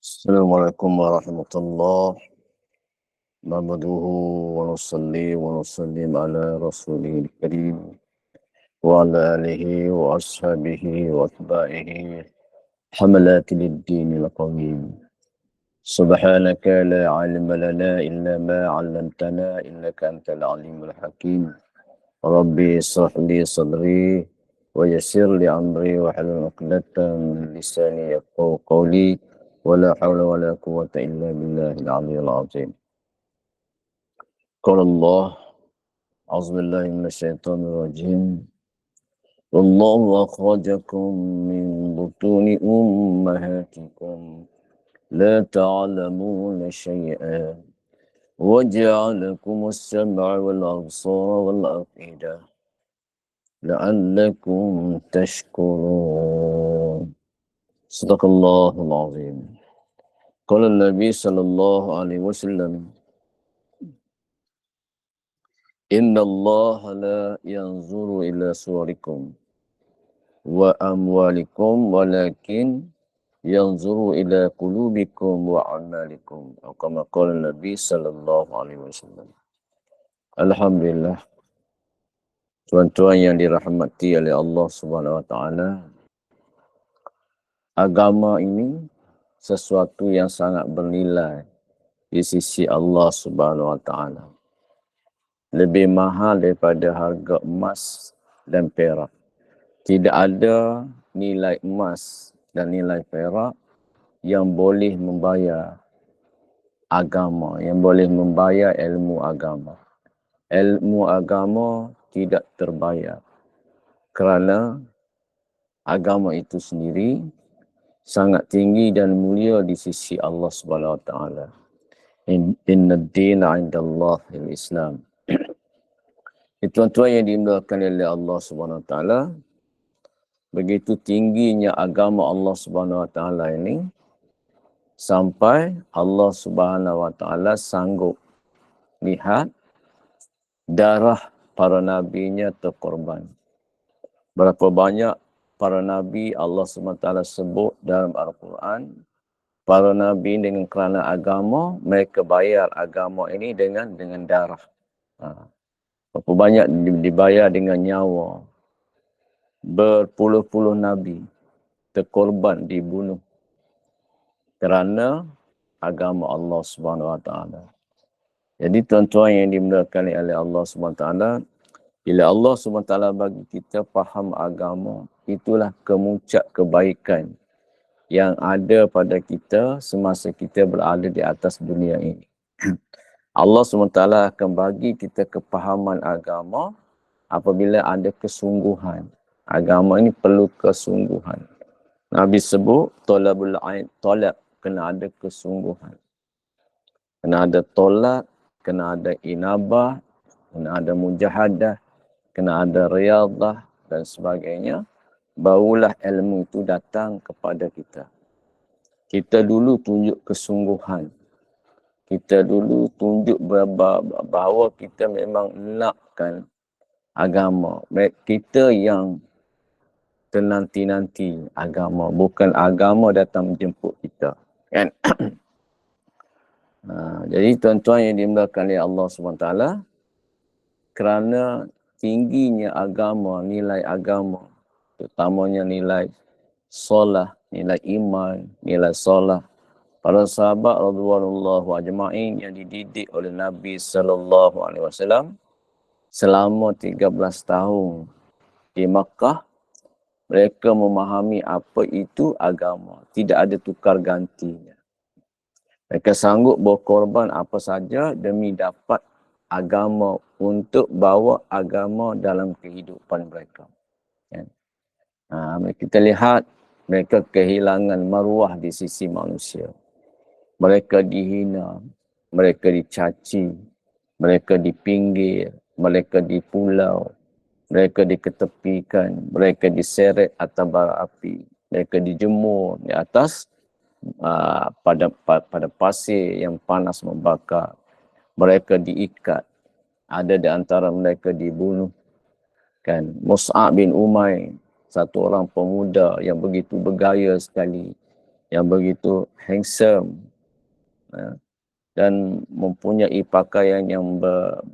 Assalamualaikum warahmatullahi wabarakatuh wa nusalli wa nusallim ala rasulil karim wa ala alihi wa ashabihi wa atba'ihi hamalati lid-dinil qawim. Subhanaka la ilma lana illa ma 'allamtana innaka antal alimul hakim. Rabbi ishrah li sadri wa yassir li amri wa hlul 'uqdatam min lisani yafqahu qawli. ولا حول ولا قوة إلا بالله العلي العظيم. قال الله أعوذ بالله من الشيطان الرجيم والله أخرجكم من بطون أمهاتكم لا تعلمون شيئا وجعلكم السمع والأبصار والأفئدة لعلكم تشكرون. صدق الله العظيم. قال النبي صلى الله عليه وسلم إن الله لا ينظر إلى صوركم وأموالكم ولكن ينظر إلى قلوبكم وأعمالكم أو كما قال النبي صلى الله عليه وسلم. Alhamdulillah, tuan-tuan yang dirahmati oleh Allah Subhanahu Wa Taala, agama ini sesuatu yang sangat bernilai di sisi Allah Subhanahu Wa Taala. Lebih mahal daripada harga emas dan perak. Tidak ada nilai emas dan nilai perak yang boleh membayar agama, yang boleh membayar ilmu agama. Ilmu agama tidak terbayar kerana agama itu sendiri sangat tinggi dan mulia di sisi Allah Subhanahu Wa Taala. Inna ad-dina 'indallahi al-Islam. Tuan-tuan yang dimuliakan oleh Allah Subhanahu Wa Taala, begitu tingginya agama Allah Subhanahu Wa Taala ini sampai Allah Subhanahu Wa Taala sanggup lihat darah para nabinya terkorban. Berapa banyak para nabi Allah Subhanahu Wa Taala sebut dalam Al-Quran, para nabi dengan kerana agama, mereka bayar agama ini dengan darah. Berapa banyak dibayar dengan nyawa. Berpuluh-puluh nabi terkorban, dibunuh kerana agama Allah Subhanahu Wa Taala. Jadi tuan-tuan yang dimuliakan oleh Allah Subhanahu Wa Taala, bila Allah Subhanahu Wa Taala bagi kita faham agama, itulah kemuncak kebaikan yang ada pada kita semasa kita berada di atas dunia ini. Allah SWT akan bagi kita kepahaman agama apabila ada kesungguhan. Agama ini perlu kesungguhan. Nabi sebut talabul ain, talab, kena ada kesungguhan. Kena ada tolak, kena ada inabah, kena ada mujahadah, kena ada riyadah dan sebagainya. Barulah ilmu itu datang kepada kita. Kita dulu tunjuk kesungguhan. Kita dulu tunjuk bahawa kita memang nakkan agama. Kita yang tenanti-nanti agama. Bukan agama datang menjemput kita. Kan? Jadi tuan-tuan yang dimuliakan oleh Allah SWT, kerana tingginya agama, nilai agama, terutamanya nilai solah, nilai iman, nilai solah, para sahabat radhiyallahu ajma'in yang dididik oleh Nabi sallallahu alaihi wasallam selama 13 tahun di Makkah, mereka memahami apa itu agama, tidak ada tukar gantinya. Mereka sanggup berkorban apa saja demi dapat agama, untuk bawa agama dalam kehidupan mereka. Kita lihat mereka kehilangan maruah di sisi manusia. Mereka dihina, mereka dicaci, mereka dipinggir, mereka dipulau, mereka diketepikan, mereka diseret atas bara api, mereka dijemur di atas pada pasir yang panas membakar. Mereka diikat, ada di antara mereka dibunuh. Kan, Mus'ab bin Umair, satu orang pemuda yang begitu bergaya sekali, yang begitu handsome, dan mempunyai pakaian yang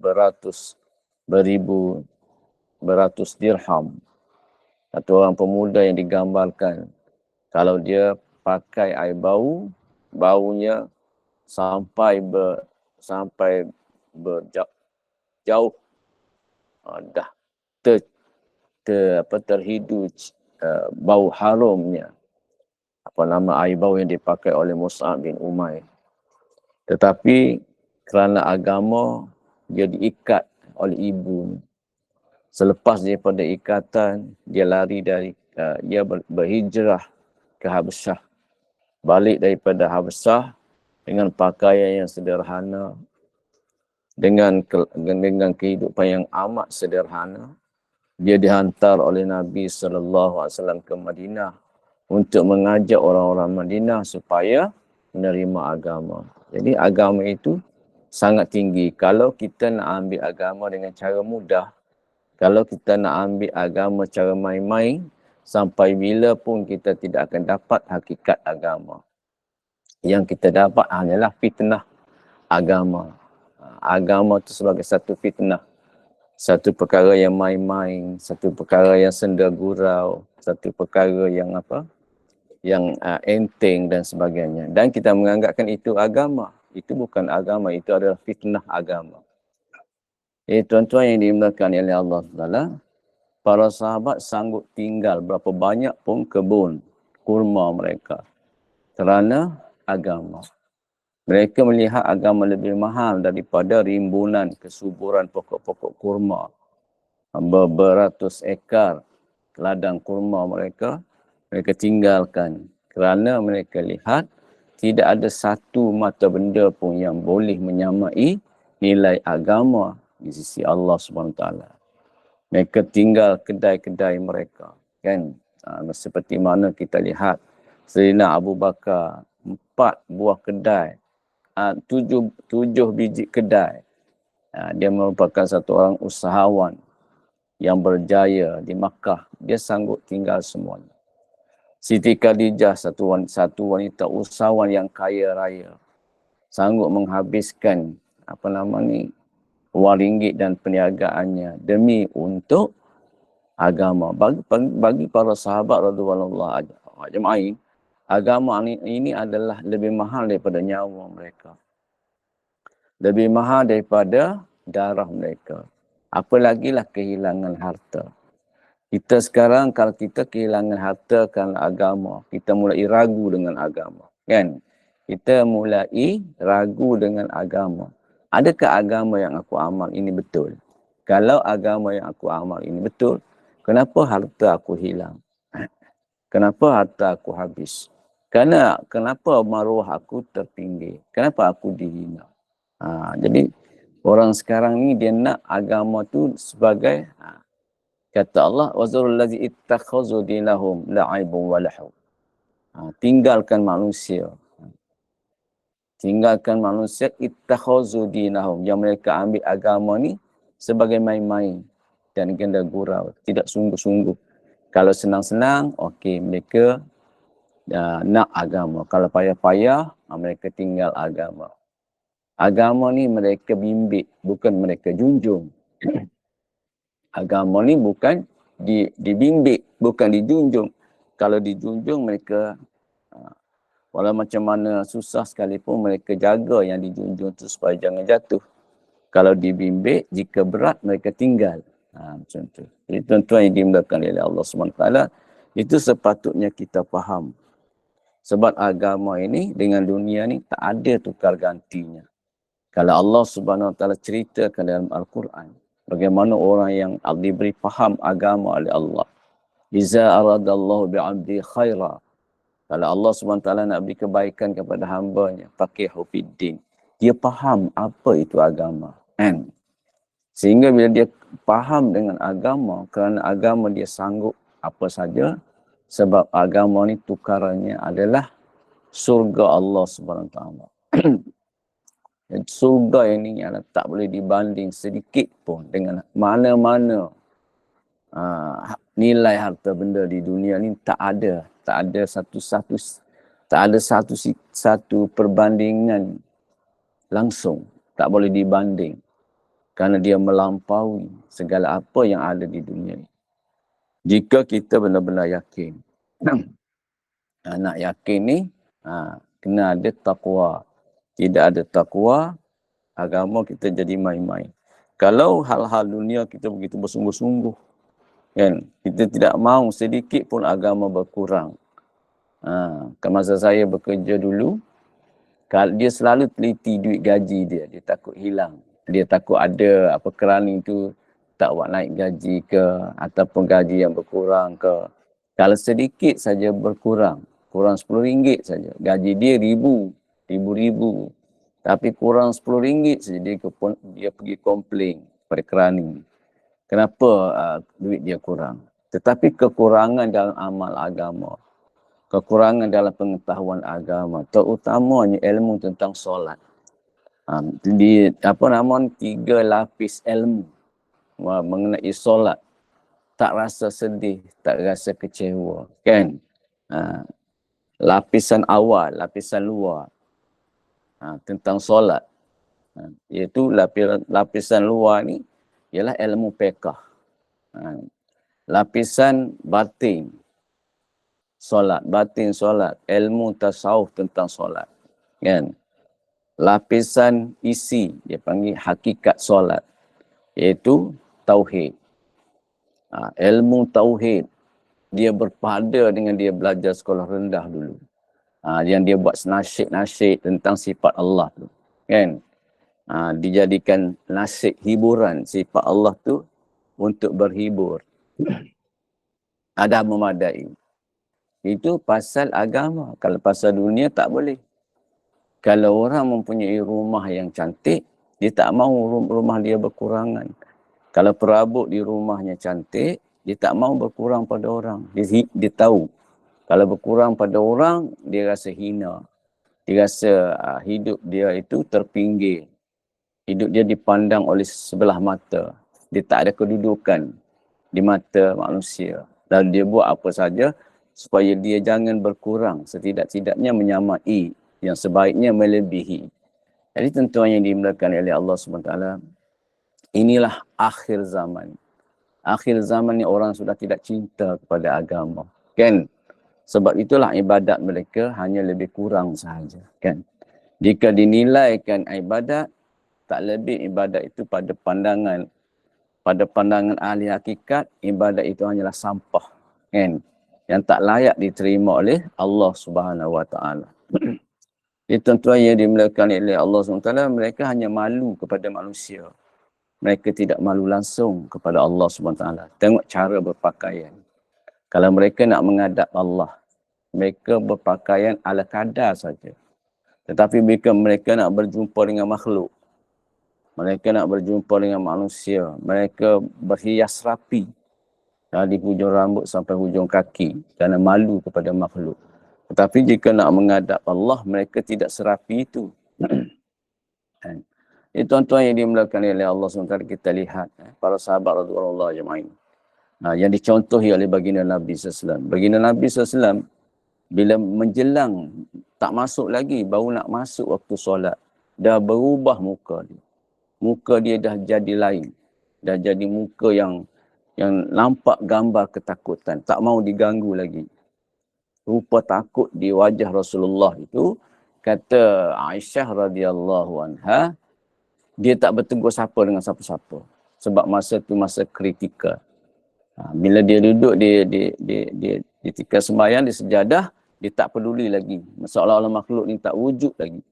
beratus dirham. Atau orang pemuda yang digambarkan, kalau dia pakai air baunya sampai berjauh, dah terhidu bau harumnya air bau yang dipakai oleh Mus'ab bin Umair. Tetapi kerana agama, dia diikat oleh ibu. Selepas daripada ikatan, dia lari dia berhijrah ke Habsyah. Balik daripada Habsyah dengan pakaian yang sederhana, dengan kehidupan yang amat sederhana. Dia dihantar oleh Nabi SAW ke Madinah untuk mengajak orang-orang Madinah supaya menerima agama. Jadi agama itu sangat tinggi. Kalau kita nak ambil agama dengan cara mudah, kalau kita nak ambil agama cara main-main, sampai bila pun kita tidak akan dapat hakikat agama. Yang kita dapat hanyalah fitnah agama. Agama itu sebagai satu fitnah. Satu perkara yang main-main, satu perkara yang senda gurau, satu perkara yang enteng dan sebagainya. Dan kita menganggapkan itu agama. Itu bukan agama, itu adalah fitnah agama. Tuan-tuan yang dimuliakan oleh Allah Taala, para sahabat sanggup tinggal berapa banyak pun kebun kurma mereka kerana agama. Mereka melihat agama lebih mahal daripada rimbunan kesuburan pokok-pokok kurma. Beratus ekar ladang kurma mereka tinggalkan kerana mereka lihat tidak ada satu mata benda pun yang boleh menyamai nilai agama di sisi Allah SWT. Mereka tinggal kedai-kedai mereka, kan? Seperti mana kita lihat Sayyidina Abu Bakar 4 buah kedai, 7 biji kedai. Dia merupakan satu orang usahawan yang berjaya di Makkah. Dia sanggup tinggal semuanya. Siti Khadijah, satu wanita usahawan yang kaya raya, sanggup menghabiskan wang ringgit dan perniagaannya demi untuk agama. Bagi para sahabat radhiyallahu ajma'in, agama ini adalah lebih mahal daripada nyawa mereka. Lebih mahal daripada darah mereka. Apalagilah kehilangan harta. Kita sekarang kalau kita kehilangan harta kerana agama, kita mulai ragu dengan agama, kan? Kita mulai ragu dengan agama. Adakah agama yang aku amal ini betul? Kalau agama yang aku amal ini betul, kenapa harta aku hilang? Kenapa harta aku habis? Kenapa maruah aku terpinggir? Kenapa aku dihina? Jadi orang sekarang ni dia nak agama tu sebagai kata Allah, wazarul ladzi ittakhazu dinahum la'ibun wa lahu. Tinggalkan manusia. Tinggalkan manusia ittakhazu dinahum, yang mereka ambil agama ni sebagai main-main dan ganda gurau, tidak sungguh-sungguh. Kalau senang-senang, okey, mereka nak agama. Kalau payah-payah, mereka tinggal agama. Agama ni mereka bimbit, bukan mereka junjung. Agama ni bukan dibimbing, bukan dijunjung. Kalau dijunjung mereka, walau macam mana susah sekalipun, mereka jaga yang dijunjung tu supaya jangan jatuh. Kalau dibimbing, jika berat mereka tinggal. Macam tu. Jadi tuan-tuan yang dimuliakan oleh Allah SWT, itu sepatutnya kita faham. Sebab agama ini dengan dunia ni tak ada tukar gantinya. Kalau Allah SWT ceritakan dalam Al-Quran, bagaimana orang yang diberi faham agama oleh Allah. Iza aradallahu bi'abdi khaira. Kalau Allah SWT nak beri kebaikan kepada hambanya, faqihu fiddin. Dia faham apa itu agama. Sehingga bila dia faham dengan agama, kerana agama dia sanggup apa saja, sebab agama ni tukarannya adalah surga Allah SWT. Surga ini tak boleh dibanding sedikit pun dengan mana-mana nilai harta benda di dunia ni. Tak ada satu Tak ada satu perbandingan langsung. Tak boleh dibanding. Kerana dia melampaui segala apa yang ada di dunia ini. Jika kita benar-benar yakin. Nak yakin ni, kena ada taqwa. Tidak ada taqwa, agama kita jadi main-main. Kalau hal-hal dunia kita begitu bersungguh-sungguh, kan? Kita tidak mahu sedikit pun agama berkurang. Masa saya bekerja dulu, dia selalu teliti duit gaji dia takut hilang. Dia takut ada apa kerani tu tak buat naik gaji ke, ataupun gaji yang berkurang ke. Kalau sedikit saja berkurang, kurang RM10 saja. Gaji dia ribu-ribu. Tapi kurang RM10 saja dia pergi komplain pada kerani. Kenapa duit dia kurang? Tetapi kekurangan dalam amal agama, kekurangan dalam pengetahuan agama, terutamanya ilmu tentang solat. Di 3 lapis ilmu mengenai solat, tak rasa sedih, tak rasa kecewa, kan? Lapisan awal, lapisan luar tentang solat, iaitu lapisan luar ni ialah ilmu fiqh. Lapisan batin solat, ilmu tasawuf tentang solat, kan? Lapisan isi, dia panggil hakikat solat, iaitu tauhid. Ilmu tauhid, dia berpada dengan dia belajar sekolah rendah dulu. Yang dia buat nasyid tentang sifat Allah tu, kan? Dijadikan nasyid hiburan sifat Allah tu untuk berhibur. Ada memadai. Itu pasal agama. Kalau pasal dunia tak boleh. Kalau orang mempunyai rumah yang cantik, dia tak mahu rumah dia berkurangan. Kalau perabot di rumahnya cantik, dia tak mahu berkurang pada orang. Dia tahu. Kalau berkurang pada orang, dia rasa hina. Dia rasa hidup dia itu terpinggir. Hidup dia dipandang oleh sebelah mata. Dia tak ada kedudukan di mata manusia. Dan dia buat apa saja supaya dia jangan berkurang. Setidak-tidaknya menyamai, yang sebaiknya melebihi. Jadi tuan-tuan yang dimuliakan oleh Allah SWT, inilah akhir zaman. Akhir zaman ni orang sudah tidak cinta kepada agama, kan? Sebab itulah ibadat mereka hanya lebih kurang sahaja, kan? Jika dinilaikan ibadat, tak lebih ibadat itu pada pandangan ahli hakikat, ibadat itu hanyalah sampah, kan? Yang tak layak diterima oleh Allah Subhanahu Wa Taala. Jadi tuan-tuan yang dimuliakan oleh Allah SWT, mereka hanya malu kepada manusia. Mereka tidak malu langsung kepada Allah SWT. Tengok cara berpakaian. Kalau mereka nak menghadap Allah, mereka berpakaian ala kadar saja. Tetapi jika mereka nak berjumpa dengan makhluk, mereka nak berjumpa dengan manusia, mereka berhias rapi dari hujung rambut sampai hujung kaki kerana malu kepada makhluk. Tetapi jika nak menghadap Allah, mereka tidak serapi itu. Ini tuan-tuan yang dimuliakan oleh Allah SWT, kita lihat para sahabat radhiyallahu ajma'in. Yang dicontohi oleh baginda Nabi SAW. Baginda Nabi SAW, bila menjelang tak masuk lagi, baru nak masuk waktu solat, dah berubah muka dia. Muka dia dah jadi lain. Dah jadi muka yang nampak gambar ketakutan. Tak mau diganggu lagi. Rupa takut di wajah Rasulullah itu, kata Aisyah radhiyallahu anha, dia tak bertegur sapa dengan siapa-siapa. Sebab masa tu masa kritikal. Bila dia duduk di tikar sembahyang, di sejadah, dia tak peduli lagi. Seolah-olah makhluk ni tak wujud lagi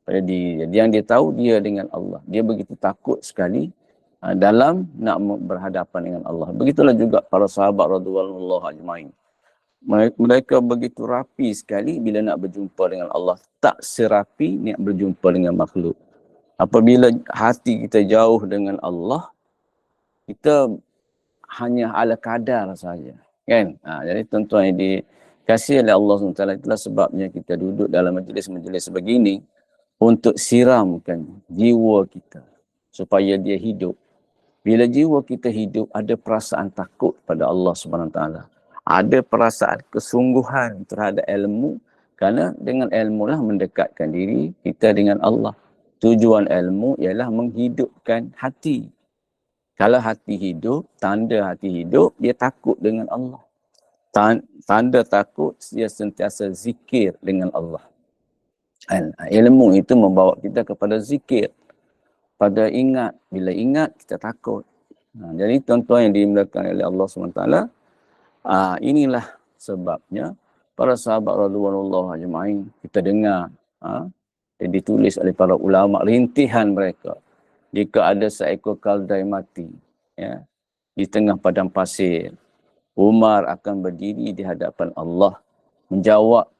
pada diri dia. Yang dia tahu dia dengan Allah. Dia begitu takut sekali dalam nak berhadapan dengan Allah. Begitulah juga para sahabat radhiyallahu ajma'in. Mereka begitu rapi sekali bila nak berjumpa dengan Allah. Tak serapi nak berjumpa dengan makhluk. Apabila hati kita jauh dengan Allah, kita hanya ala kadar saja, kan? Jadi tuan-tuan yang dikasihi oleh Allah SWT, itulah sebabnya kita duduk dalam majlis-majlis begini untuk siramkan jiwa kita supaya dia hidup. Bila jiwa kita hidup, ada perasaan takut pada Allah SWT. Ada perasaan kesungguhan terhadap ilmu, Kerana dengan ilmu lah mendekatkan diri kita dengan Allah. Tujuan ilmu ialah menghidupkan hati. Kalau hati hidup, tanda hati hidup, dia takut dengan Allah. Tanda takut, dia sentiasa zikir dengan Allah. Ilmu itu membawa kita kepada zikir. Pada ingat. Bila ingat, kita takut. Jadi tuan-tuan yang dimuliakan oleh Allah SWT, inilah sebabnya para sahabat radhiyallahu ajma'in, kita dengar yang ditulis oleh para ulama, rintihan mereka. Jika ada seekor keldai mati di tengah padang pasir, Umar akan berdiri di hadapan Allah,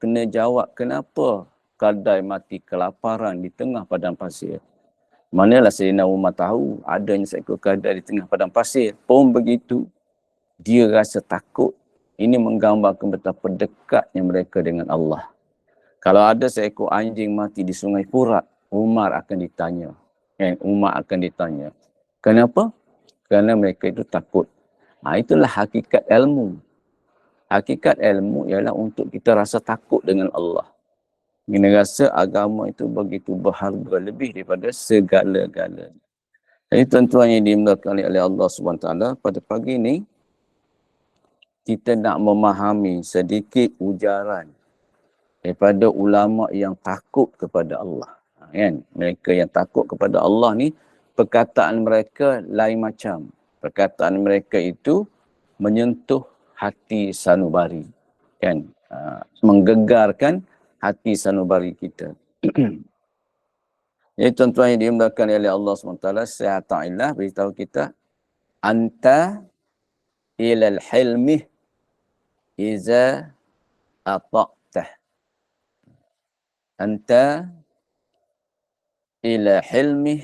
kena jawab kenapa keldai mati kelaparan di tengah padang pasir. Manalah Sayyidina Umar tahu adanya seekor keldai di tengah padang pasir. Pun begitu, dia rasa takut. Ini menggambarkan betapa dekatnya mereka dengan Allah. Kalau ada seekor anjing mati di Sungai Furat, Umar akan ditanya. Umar akan ditanya. Kenapa? Kerana mereka itu takut. Itulah hakikat ilmu. Hakikat ilmu ialah untuk kita rasa takut dengan Allah. Kita rasa agama itu begitu berharga lebih daripada segala-galanya. Jadi tuan-tuan yang dimuliakan oleh Allah SWT, pada pagi ini, kita nak memahami sedikit ujaran daripada ulama yang takut kepada Allah. Kan? Mereka yang takut kepada Allah ni, perkataan mereka lain macam. Perkataan mereka itu menyentuh hati sanubari. Kan? Menggegarkan hati sanubari kita. Jadi tuan-tuan yang dimuliakan oleh Allah SWT, Syekh Ta'illah beritahu kita, anta ilal hilmih iza ata'tah. Anta ila hilmih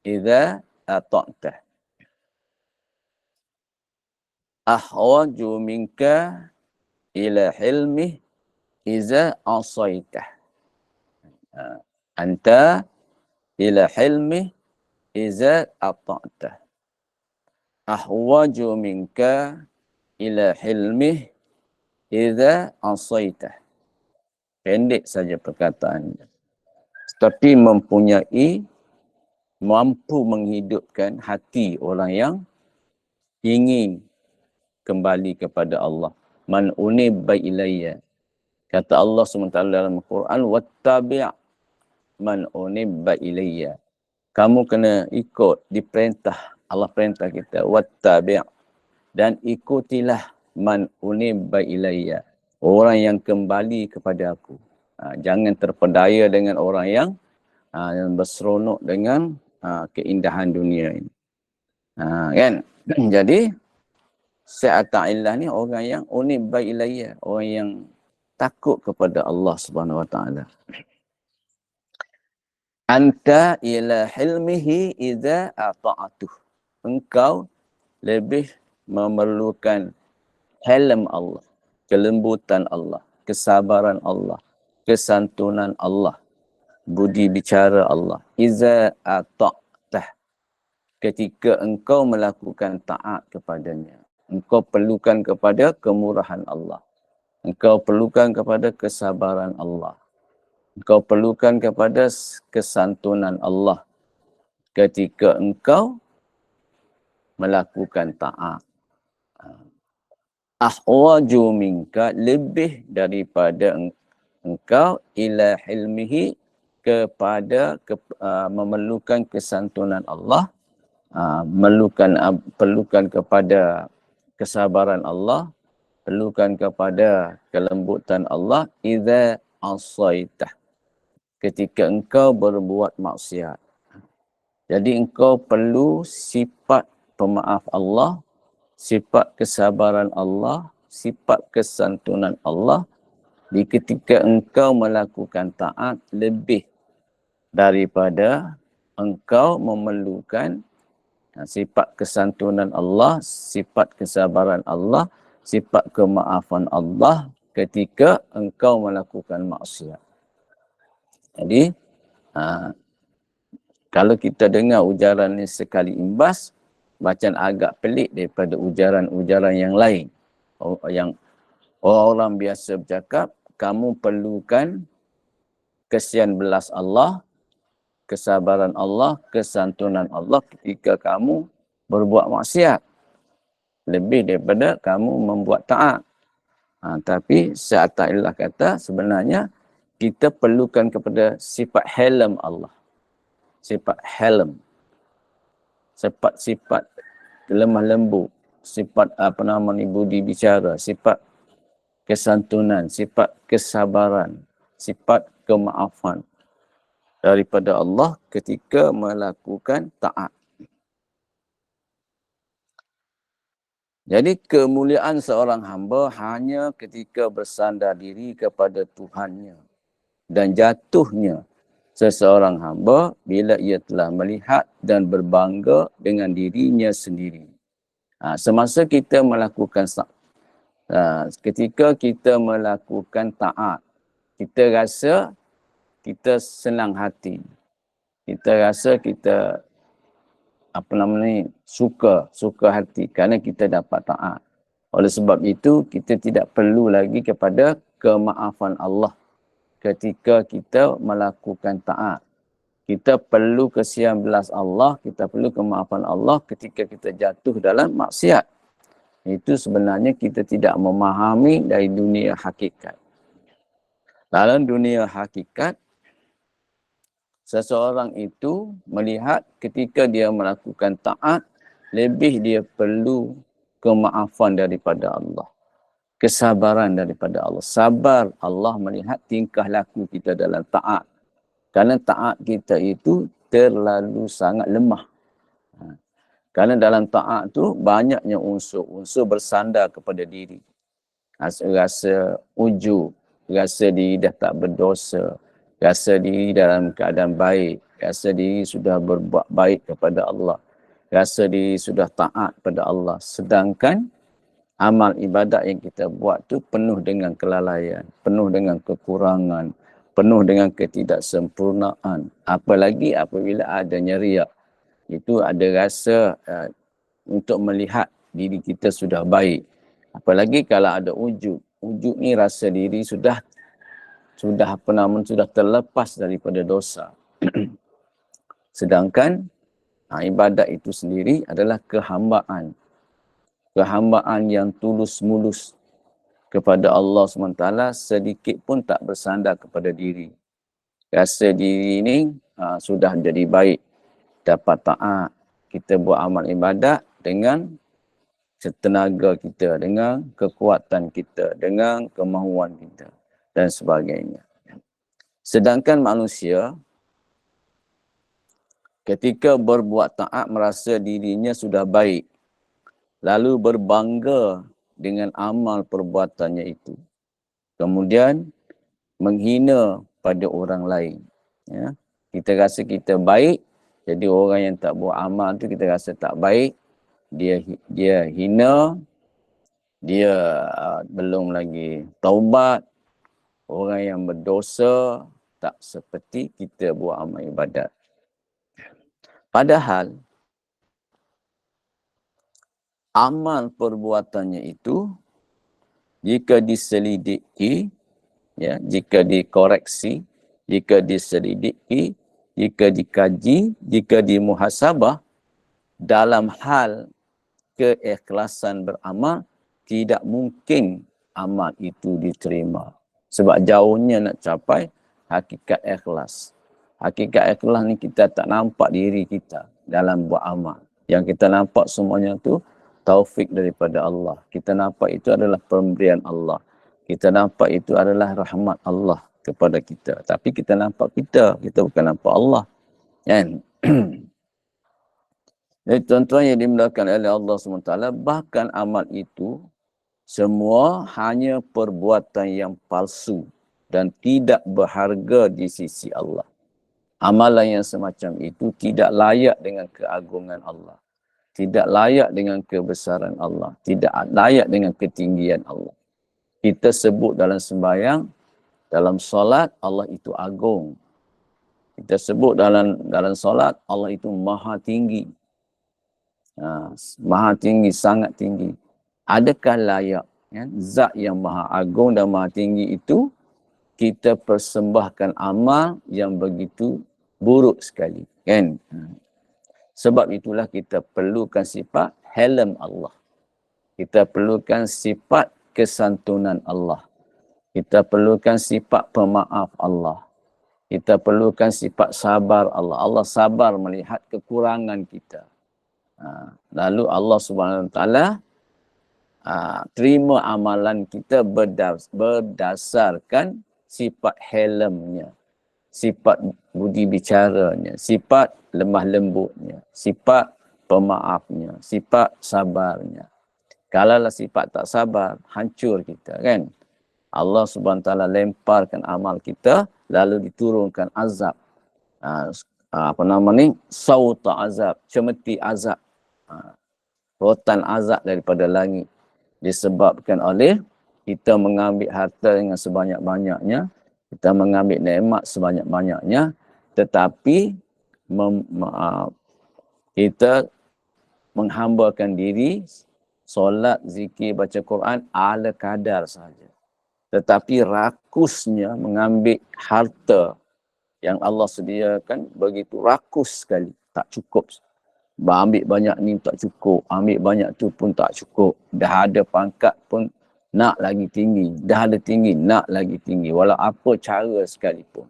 iza ata'tah. Ahwaju minka ila hilmih iza asaitah. Anta ila hilmih iza ata'tah. Ahwaju minka ila hilmih iza asaitah. Pendek saja perkataannya. Tetapi mampu menghidupkan hati orang yang ingin kembali kepada Allah. Man unibba ilayya. Kata Allah SWT dalam Al-Quran, wattabi' man unibba ilayya. Kamu kena ikut, diperintah. Allah perintah kita, wattabi' dan ikutilah man unibba ilayya. Orang yang kembali kepada aku. Jangan terpedaya dengan orang yang berseronok dengan keindahan dunia ini. Kan? Jadi, Syekh Ta'illah ni orang yang unibba ilayya. Orang yang takut kepada Allah Subhanahu Wa Taala. Anta ila hilmihi idza ata'atuh. Engkau lebih memerlukan hilm Allah, kelembutan Allah, kesabaran Allah, kesantunan Allah, budi bicara Allah. Iza ata'tah. Ketika engkau melakukan taat kepadanya. Engkau perlukan kepada kemurahan Allah. Engkau perlukan kepada kesabaran Allah. Engkau perlukan kepada kesantunan Allah. Ketika engkau melakukan taat. Ahwaju minka, lebih daripada engkau ila hilmihi, kepada memerlukan kesantunan Allah, perlukan kepada kesabaran Allah, perlukan kepada kelembutan Allah, idza asaitah, ketika engkau berbuat maksiat. Jadi engkau perlu sifat pemaaf Allah, sifat kesabaran Allah, sifat kesantunan Allah di ketika engkau melakukan taat, lebih daripada engkau memerlukan sifat kesantunan Allah, sifat kesabaran Allah, sifat kemaafan Allah ketika engkau melakukan maksiat. Jadi, kalau kita dengar ujaran ini sekali imbas, macam agak pelik daripada ujaran-ujaran yang lain. Yang orang-orang biasa bercakap, kamu perlukan kesian belas Allah, kesabaran Allah, kesantunan Allah ketika kamu berbuat maksiat. Lebih daripada kamu membuat taat. Tapi Syaikhullah kata sebenarnya kita perlukan kepada sifat helm Allah. Sifat helm. Sifat lemah lembut. Sifat budi bicara. Sifat kesantunan. Sifat kesabaran. Sifat kemaafan. Daripada Allah ketika melakukan taat. Jadi kemuliaan seorang hamba hanya ketika bersandar diri kepada Tuhannya. Dan jatuhnya seseorang hamba bila ia telah melihat dan berbangga dengan dirinya sendiri. Semasa kita melakukan ketika kita melakukan taat, kita rasa kita senang hati. Kita rasa kita suka hati kerana kita dapat taat. Oleh sebab itu kita tidak perlu lagi kepada kemaafan Allah ketika kita melakukan taat. Kita perlu kesian belas Allah, kita perlu kemaafan Allah ketika kita jatuh dalam maksiat. Itu sebenarnya kita tidak memahami dari dunia hakikat. Dalam dunia hakikat, seseorang itu melihat ketika dia melakukan taat, lebih dia perlu kemaafan daripada Allah. Kesabaran daripada Allah. Sabar Allah melihat tingkah laku kita dalam taat. Kerana taat kita itu terlalu sangat lemah. Kerana dalam taat tu banyaknya unsur-unsur bersandar kepada diri. Rasa ujub, rasa diri dah tak berdosa, rasa diri dalam keadaan baik, rasa diri sudah berbuat baik kepada Allah, rasa diri sudah taat kepada Allah. Sedangkan amal ibadat yang kita buat tu penuh dengan kelalaian, penuh dengan kekurangan, penuh dengan ketidaksempurnaan. Apalagi apabila adanya riak. Itu ada rasa untuk melihat diri kita sudah baik. Apalagi kalau ada ujub. Ujub ni rasa diri sudah terlepas daripada dosa. Sedangkan ibadat itu sendiri adalah kehambaan. Kehambaan yang tulus-mulus kepada Allah SWT, sedikit pun tak bersandar kepada diri. Rasa diri ini sudah jadi baik, dapat taat. Kita buat amal ibadat dengan tenaga kita, dengan kekuatan kita, dengan kemahuan kita dan sebagainya. Sedangkan manusia ketika berbuat taat merasa dirinya sudah baik, lalu berbangga dengan amal perbuatannya itu. Kemudian menghina pada orang lain. Ya. Kita rasa kita baik, jadi orang yang tak buat amal tu kita rasa tak baik. Dia hina, dia belum lagi taubat. Orang yang berdosa tak seperti kita buat amal ibadat. Padahal amal perbuatannya itu jika diselidiki, ya, jika dikoreksi, jika diselidiki, jika dikaji, jika dimuhasabah, dalam hal keikhlasan beramal, tidak mungkin amal itu diterima. Sebab jauhnya nak capai hakikat ikhlas. Hakikat ikhlas ni kita tak nampak diri kita dalam buat amal. Yang kita nampak semuanya tu taufik daripada Allah. Kita nampak itu adalah pemberian Allah. Kita nampak itu adalah rahmat Allah kepada kita. Tapi kita nampak kita bukan nampak Allah. Kan? Jadi tuan-tuan yang dimuliakan oleh Allah SWT, bahkan amal itu semua hanya perbuatan yang palsu dan tidak berharga di sisi Allah. Amalan yang semacam itu tidak layak dengan keagungan Allah. Tidak layak dengan kebesaran Allah. Tidak layak dengan ketinggian Allah. Kita sebut dalam sembahyang, dalam solat, Allah itu agung. Kita sebut dalam solat, Allah itu maha tinggi. Maha tinggi, sangat tinggi. Adakah layak, ya, zat yang maha agung dan maha tinggi itu kita persembahkan amal yang begitu buruk sekali, kan? Sebab itulah kita perlukan sifat helm Allah. Kita perlukan sifat kesantunan Allah. Kita perlukan sifat pemaaf Allah. Kita perlukan sifat sabar Allah. Allah sabar melihat kekurangan kita. Lalu Allah Subhanahu Wa Taala terima amalan kita berdasarkan sifat helmnya, sifat budi bicaranya, sifat lemah lembutnya, sifat pemaafnya, sifat sabarnya. Kalaulah sifat tak sabar, hancur kita, kan? Allah Subhanahu Wa Taala lemparkan amal kita, lalu diturunkan azab. Sauta azab, cemeti azab. Rotan azab daripada langit. Disebabkan oleh kita mengambil harta dengan sebanyak-banyaknya, kita mengambil nikmat sebanyak-banyaknya, tetapi kita menghambakan diri, solat, zikir, baca Quran ala kadar sahaja. Tetapi rakusnya mengambil harta yang Allah sediakan begitu rakus sekali. Tak cukup. Ambil banyak ni tak cukup. Ambil banyak tu pun tak cukup. Dah ada pangkat pun nak lagi tinggi. Dah ada tinggi, nak lagi tinggi. Walau apa cara sekalipun.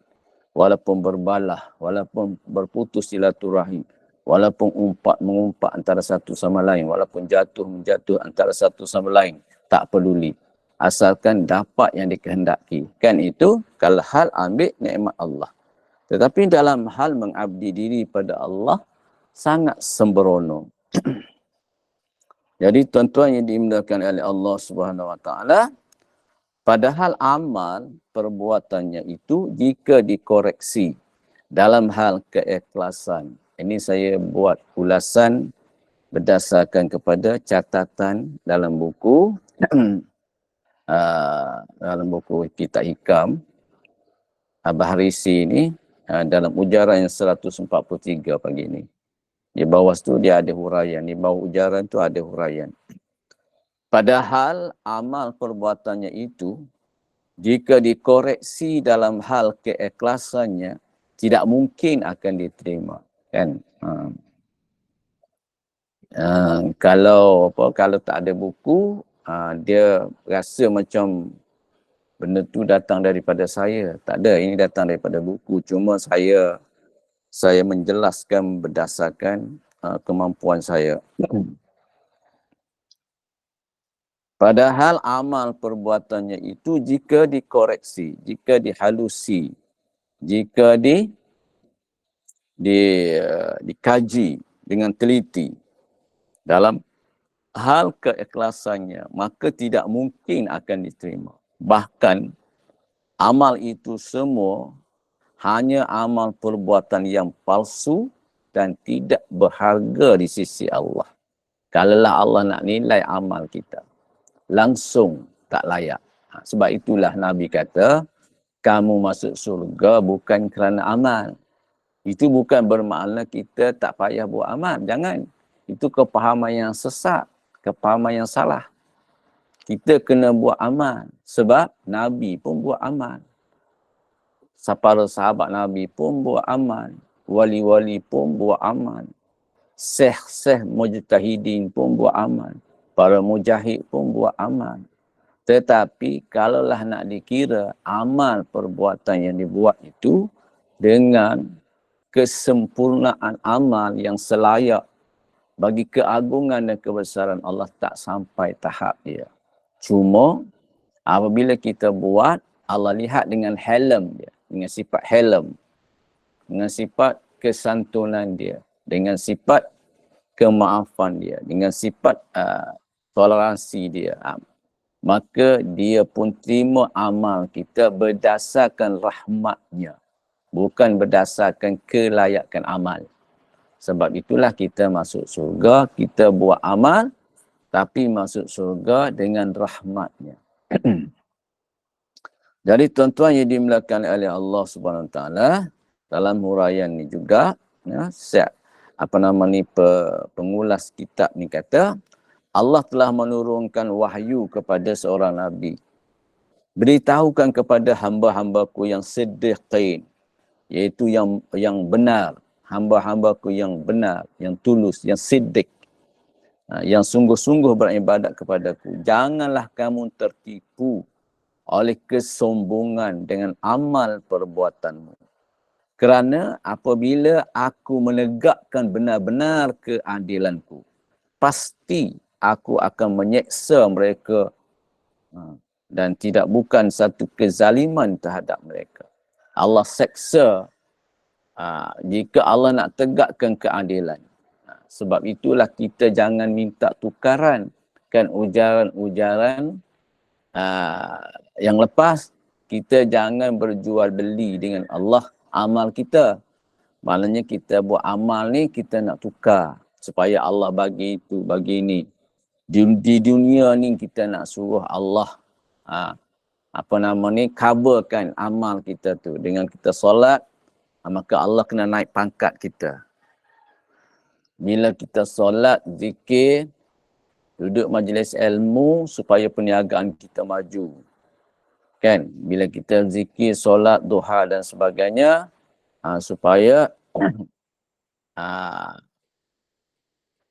Walaupun berbalah. Walaupun berputus silaturahim. Walaupun mengumpat antara satu sama lain. Walaupun menjatuh antara satu sama lain. Tak peduli. Asalkan dapat yang dikehendaki. Kan itu kalau hal ambil nikmat Allah. Tetapi dalam hal mengabdi diri pada Allah, sangat sembrono. Jadi tuan-tuan yang dimuliakan oleh Allah Subhanahu Wa Taala, padahal amal perbuatannya itu jika dikoreksi dalam hal keikhlasan. Ini saya buat ulasan berdasarkan kepada catatan dalam buku Kitab Hikam Abah Risi ini, dalam ujaran yang 143 pagi ini. Di bawah tu dia ada huraian, di bawah ujaran tu ada huraian. Padahal amal perbuatannya itu jika dikoreksi dalam hal keikhlasannya tidak mungkin akan diterima, kan? Kalau tak ada buku, dia rasa macam benda tu datang daripada saya. Tak ada, ini datang daripada buku. Cuma saya menjelaskan berdasarkan kemampuan saya. Padahal amal perbuatannya itu jika dikoreksi, jika dihalusi, jika dikaji dengan teliti dalam hal keikhlasannya, maka tidak mungkin akan diterima. Bahkan amal itu semua hanya amal perbuatan yang palsu dan tidak berharga di sisi Allah. Kalaulah Allah nak nilai amal kita, langsung tak layak. Sebab itulah Nabi kata, kamu masuk surga bukan kerana amal. Itu bukan bermakna kita tak payah buat amal. Jangan. Itu kepahaman yang sesat, kepahaman yang salah. Kita kena buat amal. Sebab Nabi pun buat amal. Para sahabat Nabi pun buat amal. Wali-wali pun buat amal. Syekh-syekh mujtahidin pun buat amal. Para mujahid pun buat amal. Tetapi kalaulah nak dikira amal perbuatan yang dibuat itu dengan kesempurnaan amal yang selayak bagi keagungan dan kebesaran Allah, tak sampai tahap dia. Cuma apabila kita buat, Allah lihat dengan helm dia, dengan sifat helm, dengan sifat kesantunan dia, dengan sifat kemaafan dia, dengan sifat toleransi dia. Maka dia pun terima amal kita berdasarkan rahmatnya, bukan berdasarkan kelayakan amal. Sebab itulah kita masuk surga, kita buat amal, tapi masuk surga dengan rahmatnya. Jadi tuan-tuan yang dimuliakan oleh Allah Subhanahu Wa Taala, dalam huraian ni juga, pengulas kitab ni kata, Allah telah menurunkan wahyu kepada seorang Nabi. beritahukan kepada hamba-hambaku yang siddiqin, iaitu yang benar, hamba-hambaku yang benar, yang tulus, yang siddiq, yang sungguh-sungguh beribadat kepadaku. Janganlah kamu tertipu oleh kesombongan dengan amal perbuatanmu. Kerana apabila aku menegakkan benar-benar keadilanku, pasti aku akan menyeksa mereka dan tidak bukan satu kezaliman terhadap mereka. Allah seksa jika Allah nak tegakkan keadilan. Sebab itulah kita jangan minta tukaran kan ujaran-ujaran yang lepas. Kita jangan berjual beli dengan Allah amal kita. Maknanya kita buat amal ni kita nak tukar supaya Allah bagi itu, bagi ini. Di dunia ni kita nak suruh Allah coverkan amal kita tu. Dengan kita solat, maka Allah kena naik pangkat kita. Bila kita solat, zikir, duduk majlis ilmu supaya perniagaan kita maju. Kan? Bila kita zikir, solat, duha dan sebagainya, supaya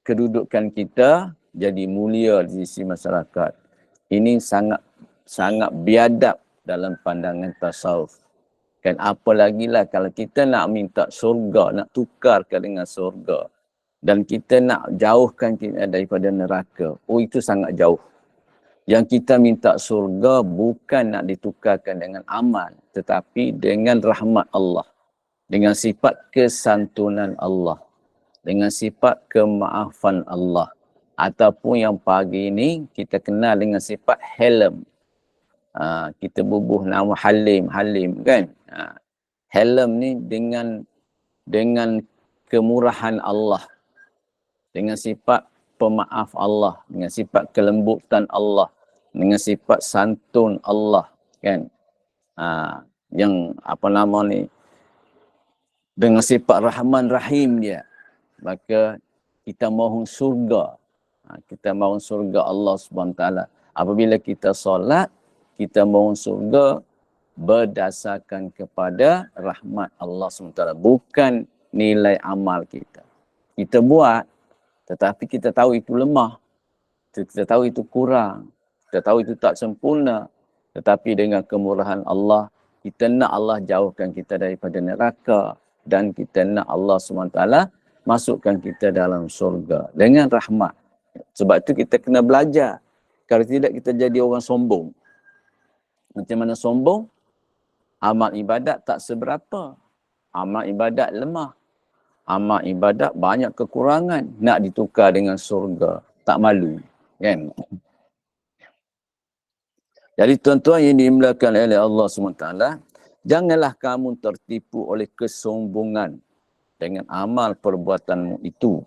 kedudukan kita jadi mulia di sisi masyarakat. Ini sangat biadab dalam pandangan tasawuf. Kan apalagi lah kalau kita nak minta surga, nak tukarkan dengan surga. Dan kita nak jauhkan kita daripada neraka. Oh, itu sangat jauh. Yang kita minta surga bukan nak ditukarkan dengan amal, tetapi dengan rahmat Allah. Dengan sifat kesantunan Allah. Dengan sifat kemaafan Allah. Ataupun yang pagi ini kita kenal dengan sifat Hilm. Kita bubuh nama Halim kan. Hilm ni dengan kemurahan Allah. Dengan sifat pemaaf Allah, dengan sifat kelembutan Allah, dengan sifat santun Allah, kan? Yang dengan sifat Rahman Rahim dia. Maka kita mohon surga. Kita mohon surga Allah SWT. Apabila kita solat, kita mohon surga berdasarkan kepada rahmat Allah SWT. Bukan nilai amal kita. Kita buat, tetapi kita tahu itu lemah. Kita tahu itu kurang. Kita tahu itu tak sempurna. Tetapi dengan kemurahan Allah, kita nak Allah jauhkan kita daripada neraka. Dan kita nak Allah SWT masukkan kita dalam surga. Dengan rahmat. Sebab itu kita kena belajar. Kalau tidak kita jadi orang sombong. Macam mana sombong? Amal ibadat tak seberapa. Amal ibadat lemah. Amal ibadat banyak kekurangan. Nak ditukar dengan surga. Tak malu. Kan? Jadi tuan-tuan yang dimuliakan oleh Allah SWT. Janganlah kamu tertipu oleh kesombongan dengan amal perbuatanmu itu.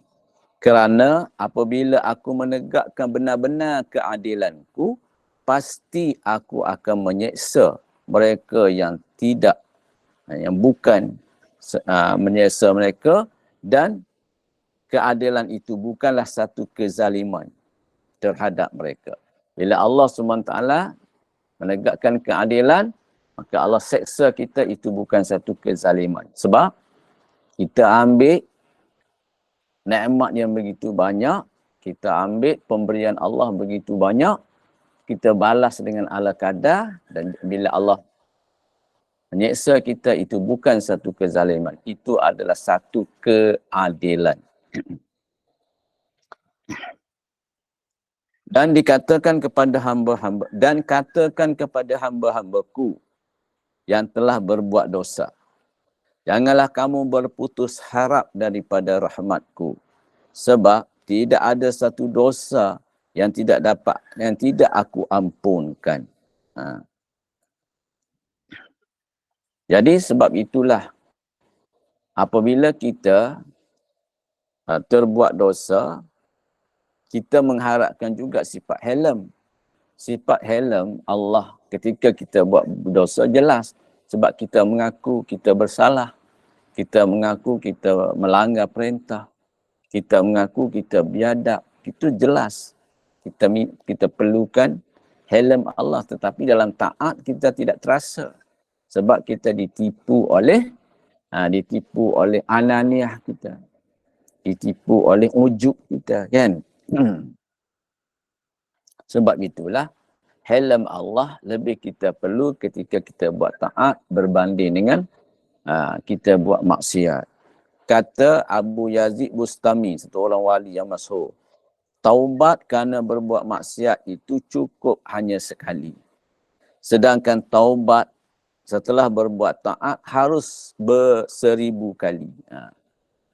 Kerana apabila aku menegakkan benar-benar keadilanku, pasti aku akan menyeksa mereka yang bukan menyeksa mereka, dan keadilan itu bukanlah satu kezaliman terhadap mereka. Bila Allah SWT menegakkan keadilan, maka Allah seksa kita, itu bukan satu kezaliman. Sebab kita ambil nikmat yang begitu banyak, kita ambil pemberian Allah begitu banyak, kita balas dengan ala kadar, dan bila Allah menyeksa kita, itu bukan satu kezaliman. Itu adalah satu keadilan. Dan dikatakan kepada hamba-hamba, dan katakan kepada hamba-hambaku yang telah berbuat dosa, janganlah kamu berputus harap daripada rahmatku. Sebab tidak ada satu dosa yang tidak aku ampunkan. Jadi sebab itulah apabila kita terbuat dosa, kita mengharapkan juga sifat Hilm. Sifat Hilm Allah ketika kita buat dosa jelas. Sebab kita mengaku kita bersalah. Kita mengaku kita melanggar perintah. Kita mengaku kita biadab. Itu jelas. Kita perlukan helm Allah, tetapi dalam taat kita tidak terasa. Sebab kita ditipu oleh ananiah kita. Ditipu oleh ujub kita, kan? Sebab itulah helm Allah lebih kita perlu ketika kita buat taat berbanding dengan kita buat maksiat. Kata Abu Yazid Bustami, satu orang wali yang masyhur, taubat kerana berbuat maksiat itu cukup hanya sekali. Sedangkan taubat setelah berbuat taat harus berseribu kali.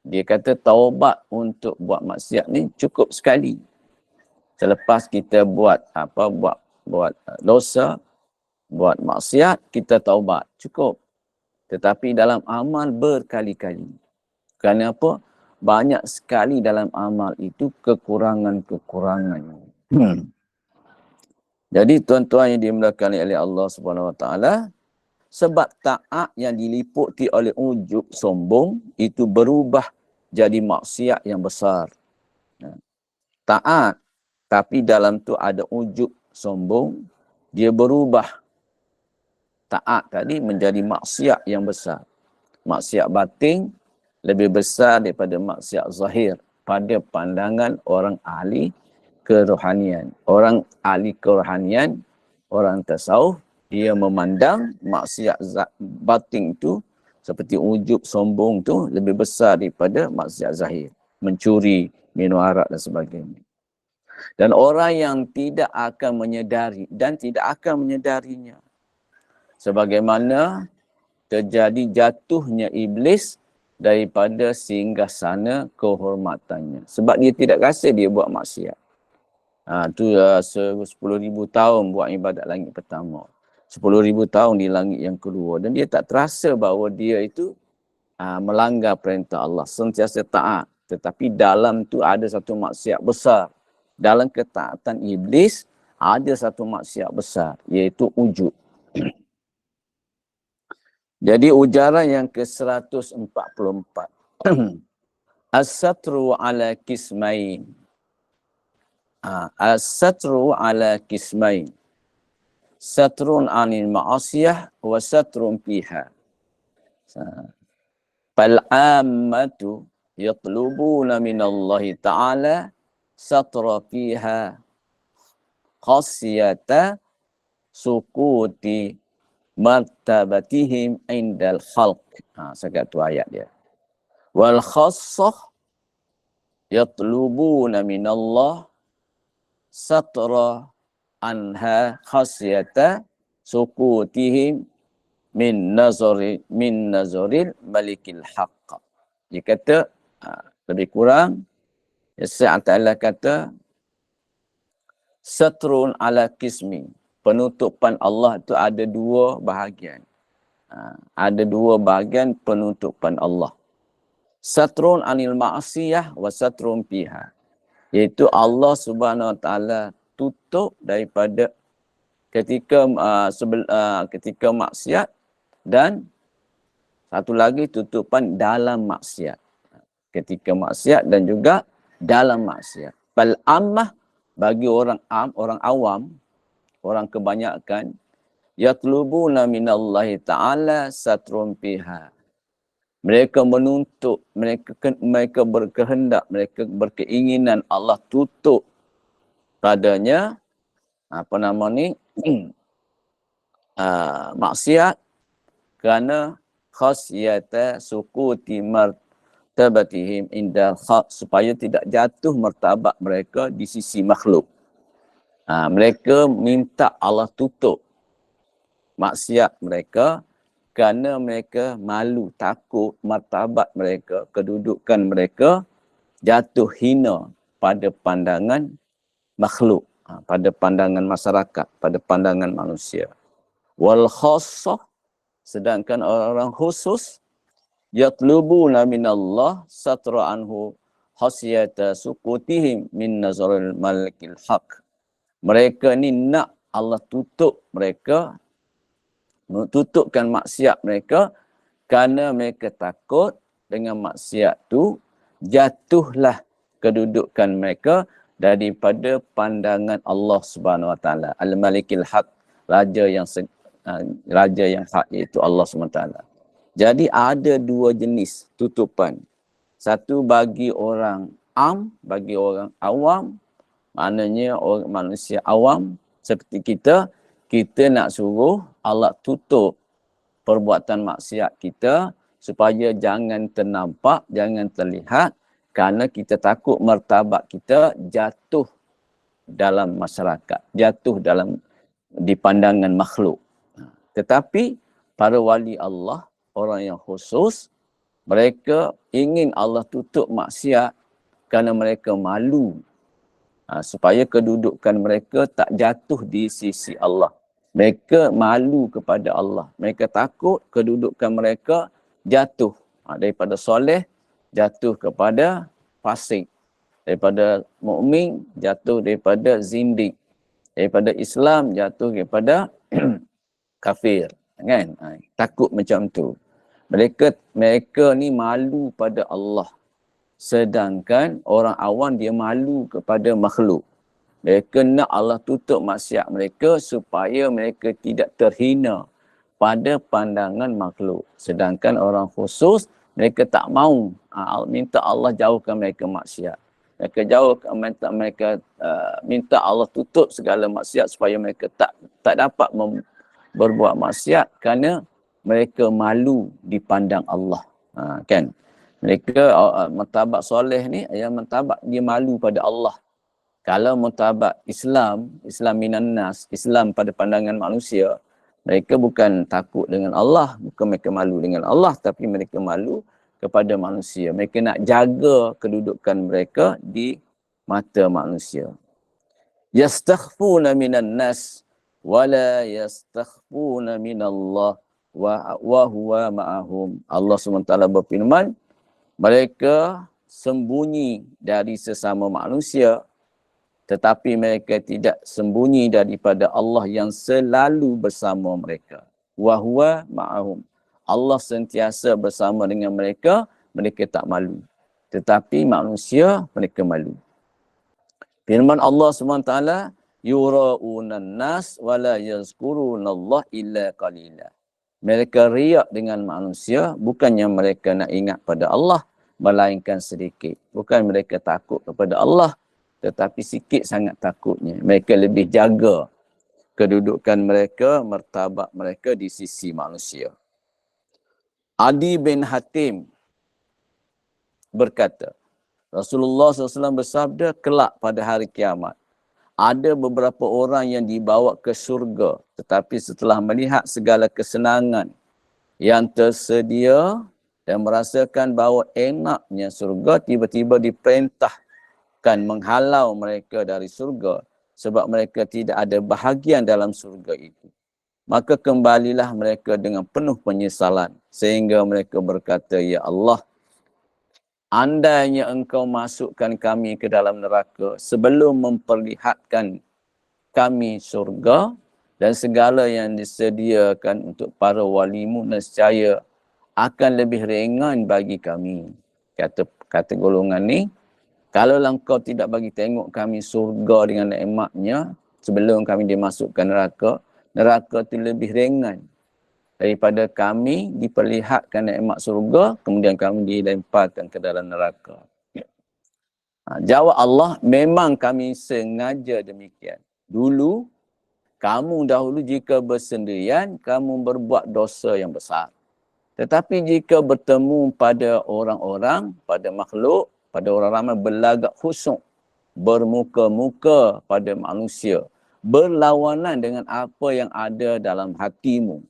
Dia kata taubat untuk buat maksiat ni cukup sekali. Selepas kita buat dosa, buat maksiat, kita taubat. Cukup. Tetapi dalam amal berkali-kali. Kerana apa? Banyak sekali dalam amal itu kekurangan-kekurangan. Jadi tuan-tuan yang dimuliakan oleh Allah Subhanahu Wa Taala, sebab taat yang diliputi oleh ujub sombong itu berubah jadi maksiat yang besar. Taat tapi dalam tu ada ujub sombong, dia berubah taat tadi menjadi maksiat yang besar. Maksiat batin lebih besar daripada maksiat zahir pada pandangan orang ahli kerohanian. Orang ahli kerohanian, orang tasawuf, dia memandang maksiat batin itu seperti ujub sombong tu lebih besar daripada maksiat zahir. Mencuri, minum arak dan sebagainya. Dan orang yang tidak akan menyedari dan tidak akan menyedarinya. Sebagaimana terjadi jatuhnya iblis daripada singgasana kehormatannya. Sebab dia tidak rasa dia buat maksiat. Tu 10,000 tahun buat ibadat langit pertama. 10,000 tahun di langit yang kedua. Dan dia tak terasa bahawa dia itu melanggar perintah Allah. Sentiasa taat. Tetapi dalam tu ada satu maksiat besar. Dalam ketaatan iblis ada satu maksiat besar. Iaitu ujub. Jadi ujaran yang ke-144. As-satru ala kismain. As-satru ala kismain. Satrun anil ma'asiyah wa satrun fiha. Fal-ammatu yatlubuna minallahi ta'ala satra fiha khasiyata sukuti martabatihim indal khalq. Sangat tu ayat dia. Wal khassah yatlubuna minallah satra anha khasiyata sukutihim min nazaril malikil haqq. Dia kata lebih kurang Yasa Ta'ala kata satrun ala kismi. Penutupan Allah itu ada dua bahagian. Ada dua bahagian penutupan Allah. Satrun anil ma'asiyah wa satrun fiha. Iaitu Allah Subhanahu Wa Taala tutup daripada ketika maksiat dan satu lagi tutupan dalam maksiat. Ketika maksiat dan juga dalam maksiat. Fal ammah bagi orang awam, orang kebanyakan, yatlubuna minallahi ta'ala satrun fiha. Mereka menuntut, mereka berkehendak, mereka berkeinginan Allah tutup padanya maksiat kerana khasyata sukuti martabatihim inda khaq, supaya tidak jatuh martabat mereka di sisi makhluk. Mereka minta Allah tutup maksiat mereka kerana mereka malu, takut martabat mereka, kedudukan mereka jatuh hina pada pandangan makhluk, pada pandangan masyarakat, pada pandangan manusia. Wal khassah, sedangkan orang khusus, yatlubuna minallah satra anhu khasyata sukutihim min nazaril malikil haq. Mereka ni nak Allah tutup mereka, tutupkan maksiat mereka kerana mereka takut dengan maksiat tu jatuhlah kedudukan mereka daripada pandangan Allah Subhanahu Wa Taala. Al-Malikil Haq, raja yang hak, iaitu Allah Subhanahu Wa Taala. Jadi ada dua jenis tutupan. Satu bagi orang bagi orang awam, maknanya orang manusia awam seperti kita nak suruh Allah tutup perbuatan maksiat kita supaya jangan ternampak, jangan terlihat, kerana kita takut martabat kita jatuh dalam masyarakat, jatuh di pandangan makhluk. Tetapi para wali Allah, orang yang khusus, mereka ingin Allah tutup maksiat kerana mereka malu, supaya kedudukan mereka tak jatuh di sisi Allah. Mereka malu kepada Allah. Mereka takut kedudukan mereka jatuh daripada soleh jatuh kepada fasik, daripada mukmin jatuh daripada zindik, daripada Islam jatuh kepada kafir, kan? Takut macam tu. Mereka ni malu pada Allah, sedangkan orang awam dia malu kepada makhluk. Mereka nak Allah tutup maksiat mereka supaya mereka tidak terhina pada pandangan makhluk. Sedangkan orang khusus, mereka tak mau minta Allah jauhkan mereka maksiat. Minta Allah tutup segala maksiat supaya mereka tak dapat berbuat maksiat kerana mereka malu dipandang Allah. Kan? Mereka martabat soleh ni, yang martabat dia malu pada Allah. Kalau martabat Islam minan nas, Islam pada pandangan manusia, mereka bukan takut dengan Allah, bukan mereka malu dengan Allah, tapi mereka malu kepada manusia. Mereka nak jaga kedudukan mereka di mata manusia. Yastakhfuna minan nas wala yastakhfuna minallah wa huwa ma'ahum. Allah SWT berfirman, mereka sembunyi dari sesama manusia, tetapi mereka tidak sembunyi daripada Allah yang selalu bersama mereka. Wa huwa ma'ahum. Allah sentiasa bersama dengan mereka, mereka tak malu. Tetapi manusia, mereka malu. Firman Allah SWT, yura'unan nas wa la yazkurunallah illa qalila. Mereka riak dengan manusia, bukannya mereka nak ingat pada Allah, melainkan sedikit. Bukan mereka takut kepada Allah, tetapi sikit sangat takutnya. Mereka lebih jaga kedudukan mereka, martabat mereka di sisi manusia. Adi bin Hatim berkata, Rasulullah SAW bersabda, kelak pada hari kiamat, ada beberapa orang yang dibawa ke syurga, tetapi setelah melihat segala kesenangan yang tersedia dan merasakan bahawa enaknya syurga, tiba-tiba diperintahkan menghalau mereka dari syurga sebab mereka tidak ada bahagian dalam syurga itu. Maka kembalilah mereka dengan penuh penyesalan sehingga mereka berkata, ya Allah, andainya engkau masukkan kami ke dalam neraka sebelum memperlihatkan kami syurga dan segala yang disediakan untuk para walimu, nescaya akan lebih ringan bagi kami. Kata golongan ni, kalau engkau tidak bagi tengok kami syurga dengan nikmatnya sebelum kami dimasukkan neraka, neraka itu lebih ringan daripada kami diperlihatkan nikmat surga, kemudian kami dilemparkan ke dalam neraka. Jawab Allah, memang kami sengaja demikian. Dulu, kamu dahulu jika bersendirian, kamu berbuat dosa yang besar. Tetapi jika bertemu pada orang-orang, pada makhluk, pada orang ramai, berlagak khusyuk, bermuka-muka pada manusia, berlawanan dengan apa yang ada dalam hatimu,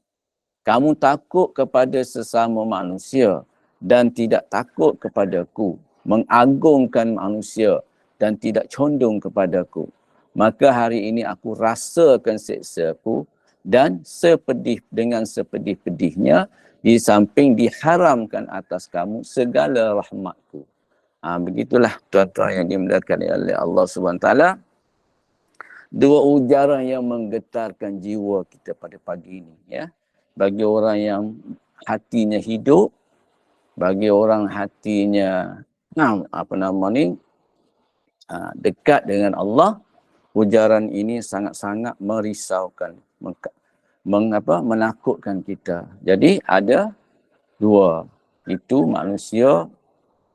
kamu takut kepada sesama manusia dan tidak takut kepadaku, mengagungkan manusia dan tidak condong kepadaku. Maka hari ini aku rasakan siksaku dan dengan sepedih-pedihnya, di samping diharamkan atas kamu segala rahmatku. Begitulah tuan-tuan yang dimuliakan oleh Allah SWT. Dua ujaran yang menggetarkan jiwa kita pada pagi ini, ya. Bagi orang yang hatinya hidup, bagi orang hatinya dekat dengan Allah, ujaran ini sangat-sangat merisaukan, menakutkan kita. Jadi ada dua, itu manusia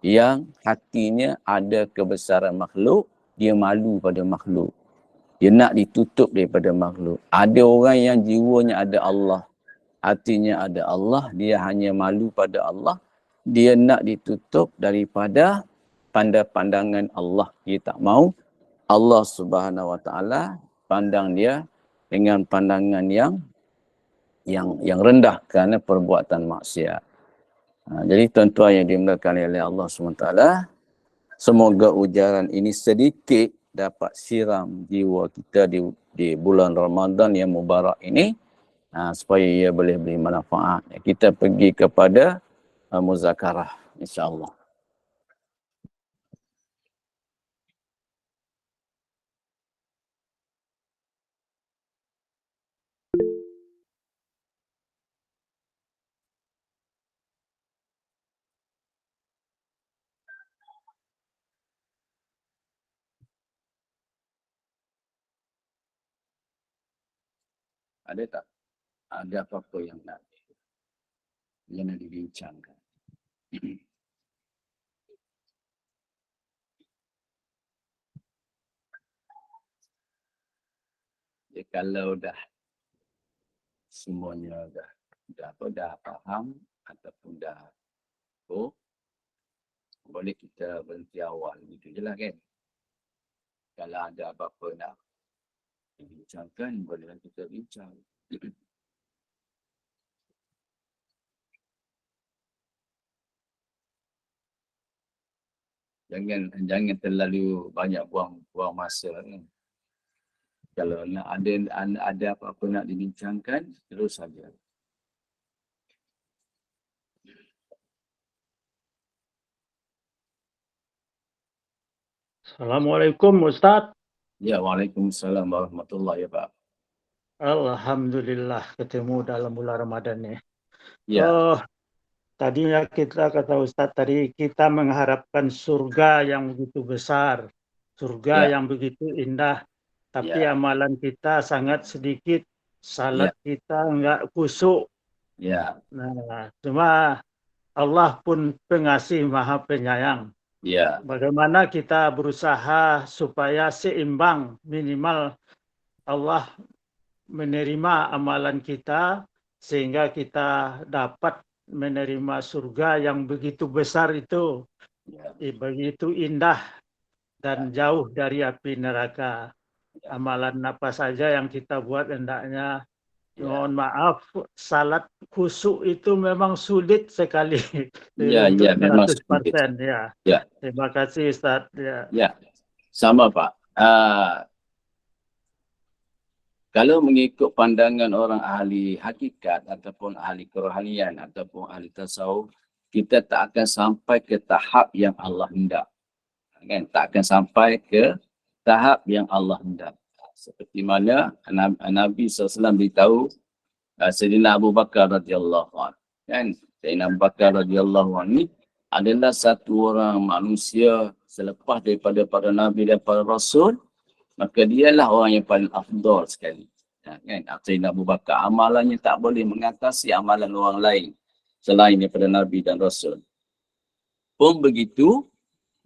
yang hatinya ada kebesaran makhluk, dia malu pada makhluk. Dia nak ditutup daripada makhluk. Ada orang yang jiwanya ada Allah, hatinya ada Allah, dia hanya malu pada Allah. Dia nak ditutup daripada pandangan Allah. Dia tak mau Allah Subhanahu Wa Taala pandang dia dengan pandangan yang rendah kerana perbuatan maksiat. Jadi tuan-tuan yang dimuliakan oleh Allah SWT, semoga ujaran ini sedikit dapat siram jiwa kita di bulan Ramadan yang mubarak ini, supaya ia boleh beri manfaat. Kita pergi kepada muzakarah, insya-Allah. Ada tak? Ada apa-apa yang nak dibincangkan? Ya, kalau dah semuanya dah faham ataupun dah boleh kita berhenti awal gitu je lah kan. Kalau ada apa-apa nak dibincangkan, bolehlah kita bincang. Jangan terlalu banyak buang masa kan. Kalau nak ada apa-apa nak dibincangkan, terus saja. Assalamualaikum Ustaz. Ya, waalaikumsalam warahmatullahi wabarakatuh. Alhamdulillah ketemu dalam bulan Ramadan ni. Ya. Tadinya kita kata Ustaz tadi, kita mengharapkan surga yang begitu besar, surga yang begitu indah, tapi amalan kita sangat sedikit, salat kita enggak khusyuk. Ya. Nah, cuma Allah pun pengasih maha penyayang. Ya. Bagaimana kita berusaha supaya seimbang, minimal Allah menerima amalan kita sehingga kita dapat menerima surga yang begitu besar itu, begitu indah dan jauh dari api neraka. Amalan apa saja yang kita buat hendaknya, mohon maaf, salat khusyuk itu memang sulit sekali untuk 100%. Ya. Terima kasih Ustaz. Ya, sama Pak. Kalau mengikut pandangan orang ahli hakikat ataupun ahli kerohanian ataupun ahli tasawuf, kita tak akan sampai ke tahap yang Allah hendak. Kan? Tak akan sampai ke tahap yang Allah hendak. Seperti mana Nabi SAW beritahu Sayyidina Abu Bakar radhiyallahu anhu. Kan? Sayyidina Abu Bakar radhiyallahu anhu adalah satu orang manusia selepas daripada para Nabi dan para Rasul, maka dialah orang yang paling afdal sekali. Kan? Sayyidina Abu Bakar, amalannya tak boleh mengatasi amalan orang lain selain daripada Nabi dan Rasul. Pun begitu,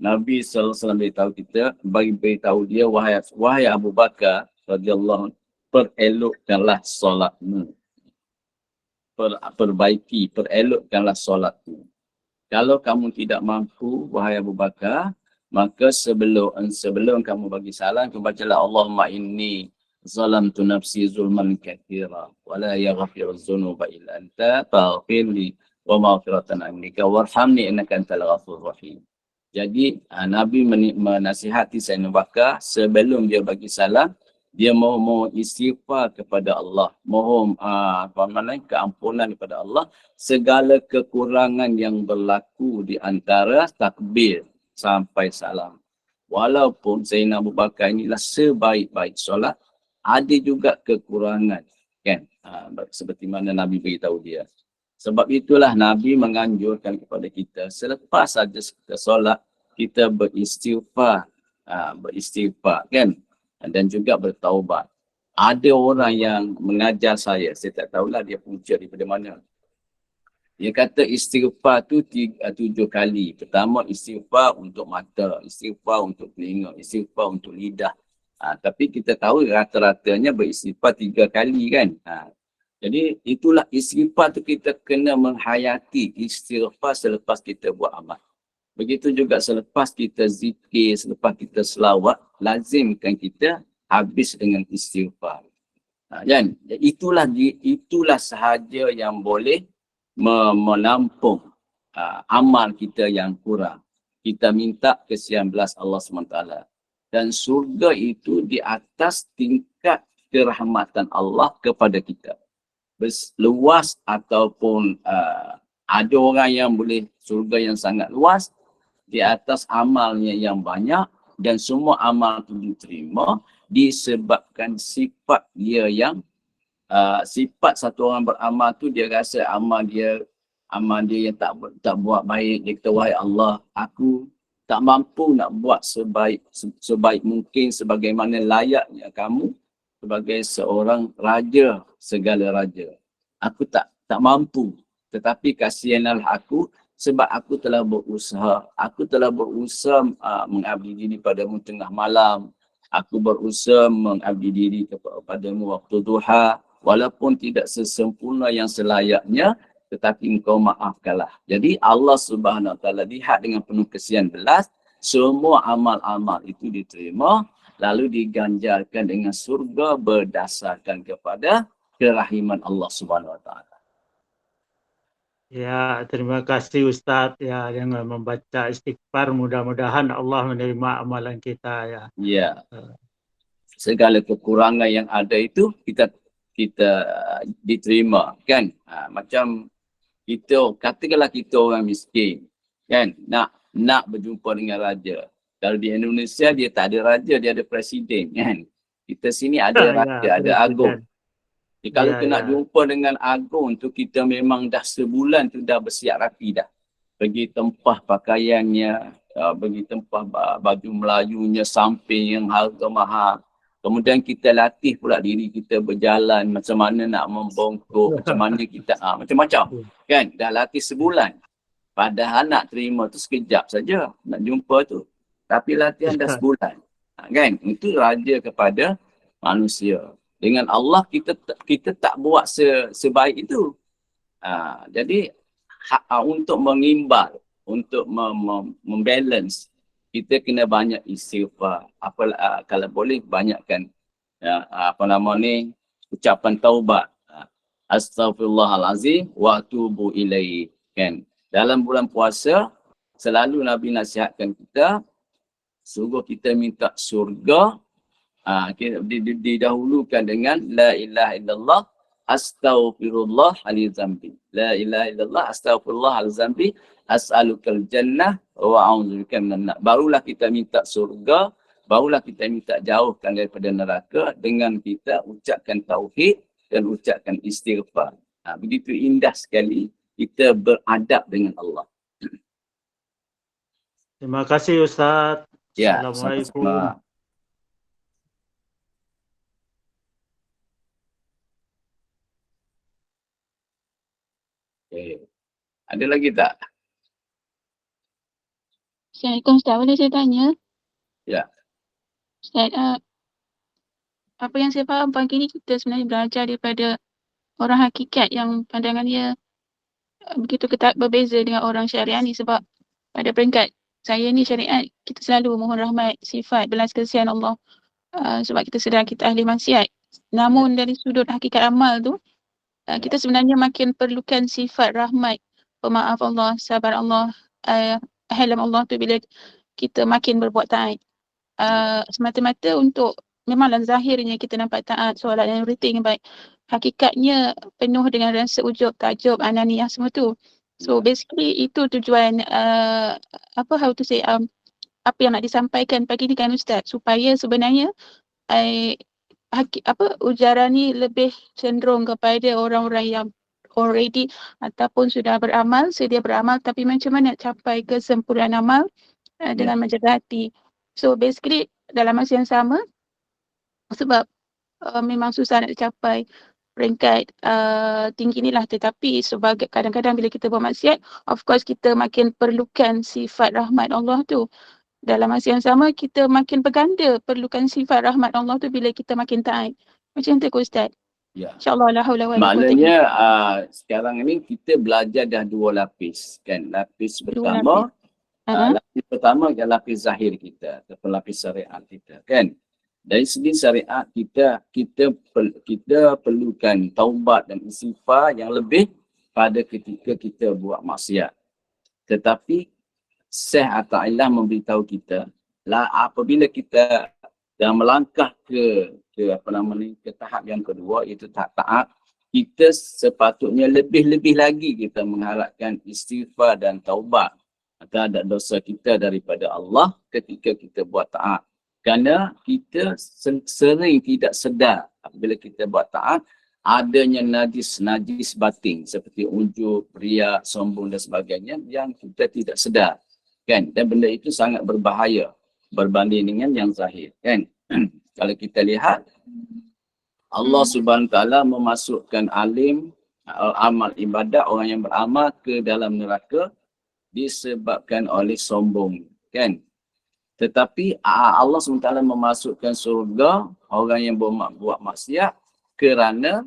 Nabi SAW beritahu kita, beritahu dia, wahai Abu Bakar radhiyallahu anhu, perelokkanlah solatmu. Perelokkanlah solatmu. Kalau kamu tidak mampu, wahai Abu Bakar, maka sebelum kamu bagi salam, kamu bacalah Allahumma inni zalamtu nafsi zulman katsira wa la yaghfiru dzunuba illa anta faghfirli wa maghfiratan indika warhamni innaka antal ghafurur rahim. Jadi Nabi menasihati Sayyidina Abu Bakar sebelum dia bagi salam, dia mohon istighfar kepada Allah, mohon keampunan kepada Allah segala kekurangan yang berlaku di antara takbir sampai salam. Walaupun Sayyidina Abu Bakar inilah sebaik-baik solat, ada juga kekurangan, kan? Seperti mana Nabi beritahu dia. Sebab itulah Nabi menganjurkan kepada kita selepas saja kita solat, kita beristighfar beristighfar kan, dan juga bertaubat. Ada orang yang mengajar saya tak tahulah dia punca daripada mana. Dia kata istighfar tu 7 kali. Pertama istighfar untuk mata, istighfar untuk telinga, istighfar untuk lidah. Tapi kita tahu rata-ratanya beristighfar 3 kali kan. Jadi itulah istighfar tu, kita kena menghayati istighfar selepas kita buat amal. Begitu juga selepas kita zikir, selepas kita selawat, lazimkan kita habis dengan istighfar. Kan? Itulah sahaja yang boleh menampung amal kita yang kurang. Kita minta kesian belas Allah SWT. Dan surga itu di atas tingkat kerahmatan Allah kepada kita. Luas ataupun ada orang yang boleh surga yang sangat luas di atas amalnya yang banyak, dan semua amal itu diterima disebabkan sifat dia yang sifat satu orang beramal tu, dia rasa amal dia yang tak buat baik. Dia kata, wahai Allah, aku tak mampu nak buat sebaik mungkin sebagaimana layaknya kamu sebagai seorang raja segala raja. Aku tak mampu, tetapi kasihanlah aku sebab aku telah berusaha. Aku telah berusaha mengabdi diri padamu tengah malam. Aku berusaha mengabdi diri kepadamu waktu duha. Walaupun tidak sesempurna yang selayaknya, tetapi engkau maafkanlah. Jadi Allah Subhanahu Wa Taala lihat dengan penuh kesian belas, semua amal-amal itu diterima, lalu diganjarkan dengan surga berdasarkan kepada kerahiman Allah Subhanahu Wa Taala. Ya, terima kasih Ustadz ya, dengan membaca istighfar, mudah-mudahan Allah menerima amalan kita ya. Ya. Segala kekurangan yang ada itu kita diterima kan. Macam kita, katakanlah kita orang miskin kan, nak berjumpa dengan raja. Kalau di Indonesia dia tak ada raja, dia ada presiden kan. Kita sini ada raja, ada agung. Jadi kalau kita nak jumpa dengan agung tu, kita memang dah sebulan tu dah bersiap rapi dah. Pergi tempah pakaiannya, pergi tempah baju Melayunya, samping yang harga mahal. Kemudian kita latih pula diri kita berjalan, macam mana nak membongkok, macam mana kita, macam-macam. Kan, dah latih sebulan. Padahal nak terima tu sekejap saja, nak jumpa tu. Tapi latihan dah sebulan. Kan, itu raja kepada manusia. Dengan Allah kita tak buat sebaik itu. Jadi untuk mengimbal, untuk membalance, kita kena banyak istighfar. Kalau boleh banyakkan ucapan taubat. Astaghfirullahalazim wa atubu ilaih. Kan? Dalam bulan puasa selalu Nabi nasihatkan kita, suruh kita minta surga. Didahulukan dengan la ilaha illallah astaghfirullah al-zambi. La ilaha illallah astaghfirullah al-zambi as'alukal jannah wa a'udzubika minan nar. Barulah kita minta surga, barulah kita minta jauhkan daripada neraka dengan kita ucapkan tauhid dan ucapkan istighfar. Begitu indah sekali kita beradab dengan Allah. Terima kasih Ustaz. Ya, Assalamualaikum. sama-sama. Okay. Ada lagi tak? Assalamualaikum Ustaz, boleh saya tanya? Ya. Ustaz, apa yang saya faham pagi ni kita sebenarnya belajar daripada orang hakikat yang pandangan dia begitu ketat berbeza dengan orang syariah ni, sebab pada peringkat saya ni syariat kita selalu mohon rahmat, sifat, belas kasihan Allah sebab kita sedar kita ahli maksiat. Namun dari sudut hakikat amal tu, kita sebenarnya makin perlukan sifat rahmat, pemaaf Allah, sabar Allah, halam Allah tu bila kita makin berbuat taat. Semata-mata untuk memanglah zahirnya kita nampak taat, solat dan rutin yang baik. Hakikatnya penuh dengan rasa ujub, takjub, ananiyah semua tu. So basically itu tujuan how to say apa yang nak disampaikan pagi ni kan Ustaz, supaya sebenarnya ujaran ni lebih cenderung kepada orang-orang yang already ataupun sudah beramal, sedia beramal, tapi macam mana nak capai kesempurnaan amal dengan menjaga hati. So basically dalam masa yang sama, sebab memang susah nak capai peringkat tinggi ni lah, tetapi sebagai kadang-kadang bila kita buat maksiat, of course kita makin perlukan sifat rahmat Allah tu. Dalam masa yang sama kita makin berganda perlukan sifat rahmat Allah tu bila kita makin taat. Macam tu ke Ustaz? Ya. InsyaAllah la haula wala quwwata illa Maknanya sekarang ni kita belajar dah dua lapis kan. Lapis billah. pertama, Ha. lapis pertama adalah lapis zahir kita ataupun lapis syariat kita kan. Dari segi syariat kita perlukan taubat dan istighfar yang lebih pada ketika kita buat maksiat. Tetapi Syekh Ata'illah memberitahu kita lah apabila kita dah melangkah ke tahap yang kedua, iaitu tahap taat, kita sepatutnya lebih-lebih lagi kita mengharapkan istighfar dan taubat terhadap dosa kita daripada Allah ketika kita buat taat. Kerana kita sering tidak sedar apabila kita buat taat adanya najis batin seperti ujub, riak, sombong dan sebagainya yang kita tidak sedar kan, dan benda itu sangat berbahaya berbanding dengan yang zahir kan. Kalau kita lihat Allah Subhanahu Wa Taala memasukkan alim amal ibadat orang yang beramal ke dalam neraka disebabkan oleh sombong kan. Tetapi Allah SWT memasukkan surga orang yang buat maksiat kerana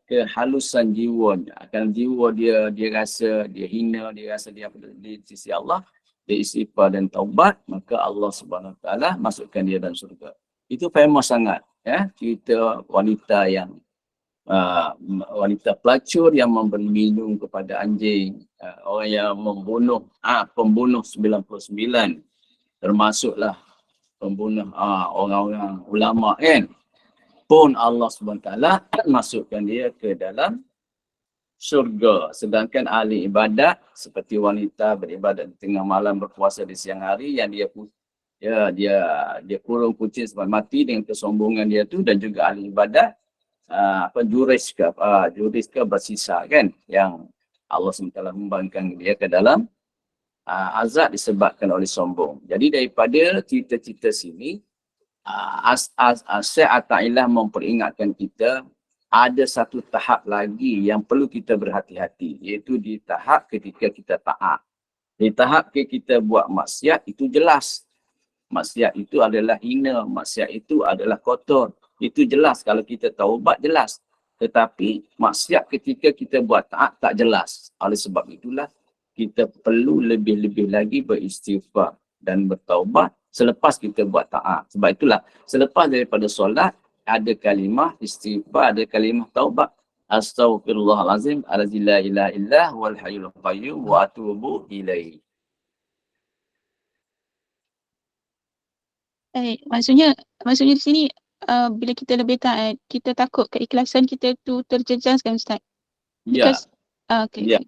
kehalusan jiwanya. Akan jiwa dia rasa dia hina, dia rasa dia di sisi Allah, dia istighfar dan taubat, maka Allah Subhanahu Wa Taala masukkan dia dalam surga. Itu famous sangat ya, cerita wanita yang wanita pelacur yang memberi minum kepada anjing, orang yang membunuh pembunuh 99, termasuklah pembunuh orang-orang ulama kan, pun Allah SWT masukkan dia ke dalam syurga. Sedangkan ahli ibadat seperti wanita beribadat di tengah malam, berpuasa di siang hari, yang dia kurung kucing sampai mati dengan kesombongan dia tu, dan juga ahli ibadat juris ke bersisa kan, yang Allah SWT membangkang dia ke dalam azab disebabkan oleh sombong. Jadi daripada cerita-cerita sini Syekh Ata'illah memperingatkan kita ada satu tahap lagi yang perlu kita berhati-hati, iaitu di tahap ketika kita taat. Di tahap kita buat maksiat itu jelas. Maksiat itu adalah hina, maksiat itu adalah kotor. Itu jelas, kalau kita taubat jelas. Tetapi maksiat ketika kita buat taat tak jelas. Oleh sebab itulah kita perlu lebih-lebih lagi beristighfar dan bertaubat selepas kita buat taat. Sebab itulah selepas daripada solat ada kalimah istighfar, ada kalimah taubat. Astaghfirullahalazim allazi la ilaha illallah wal hayyul qayyum wa atubu ilaihi. Maksudnya di sini bila kita lebih taat, kita takut keikhlasan kita tu terjejas kan Ustaz? Ya. Okay. Ya.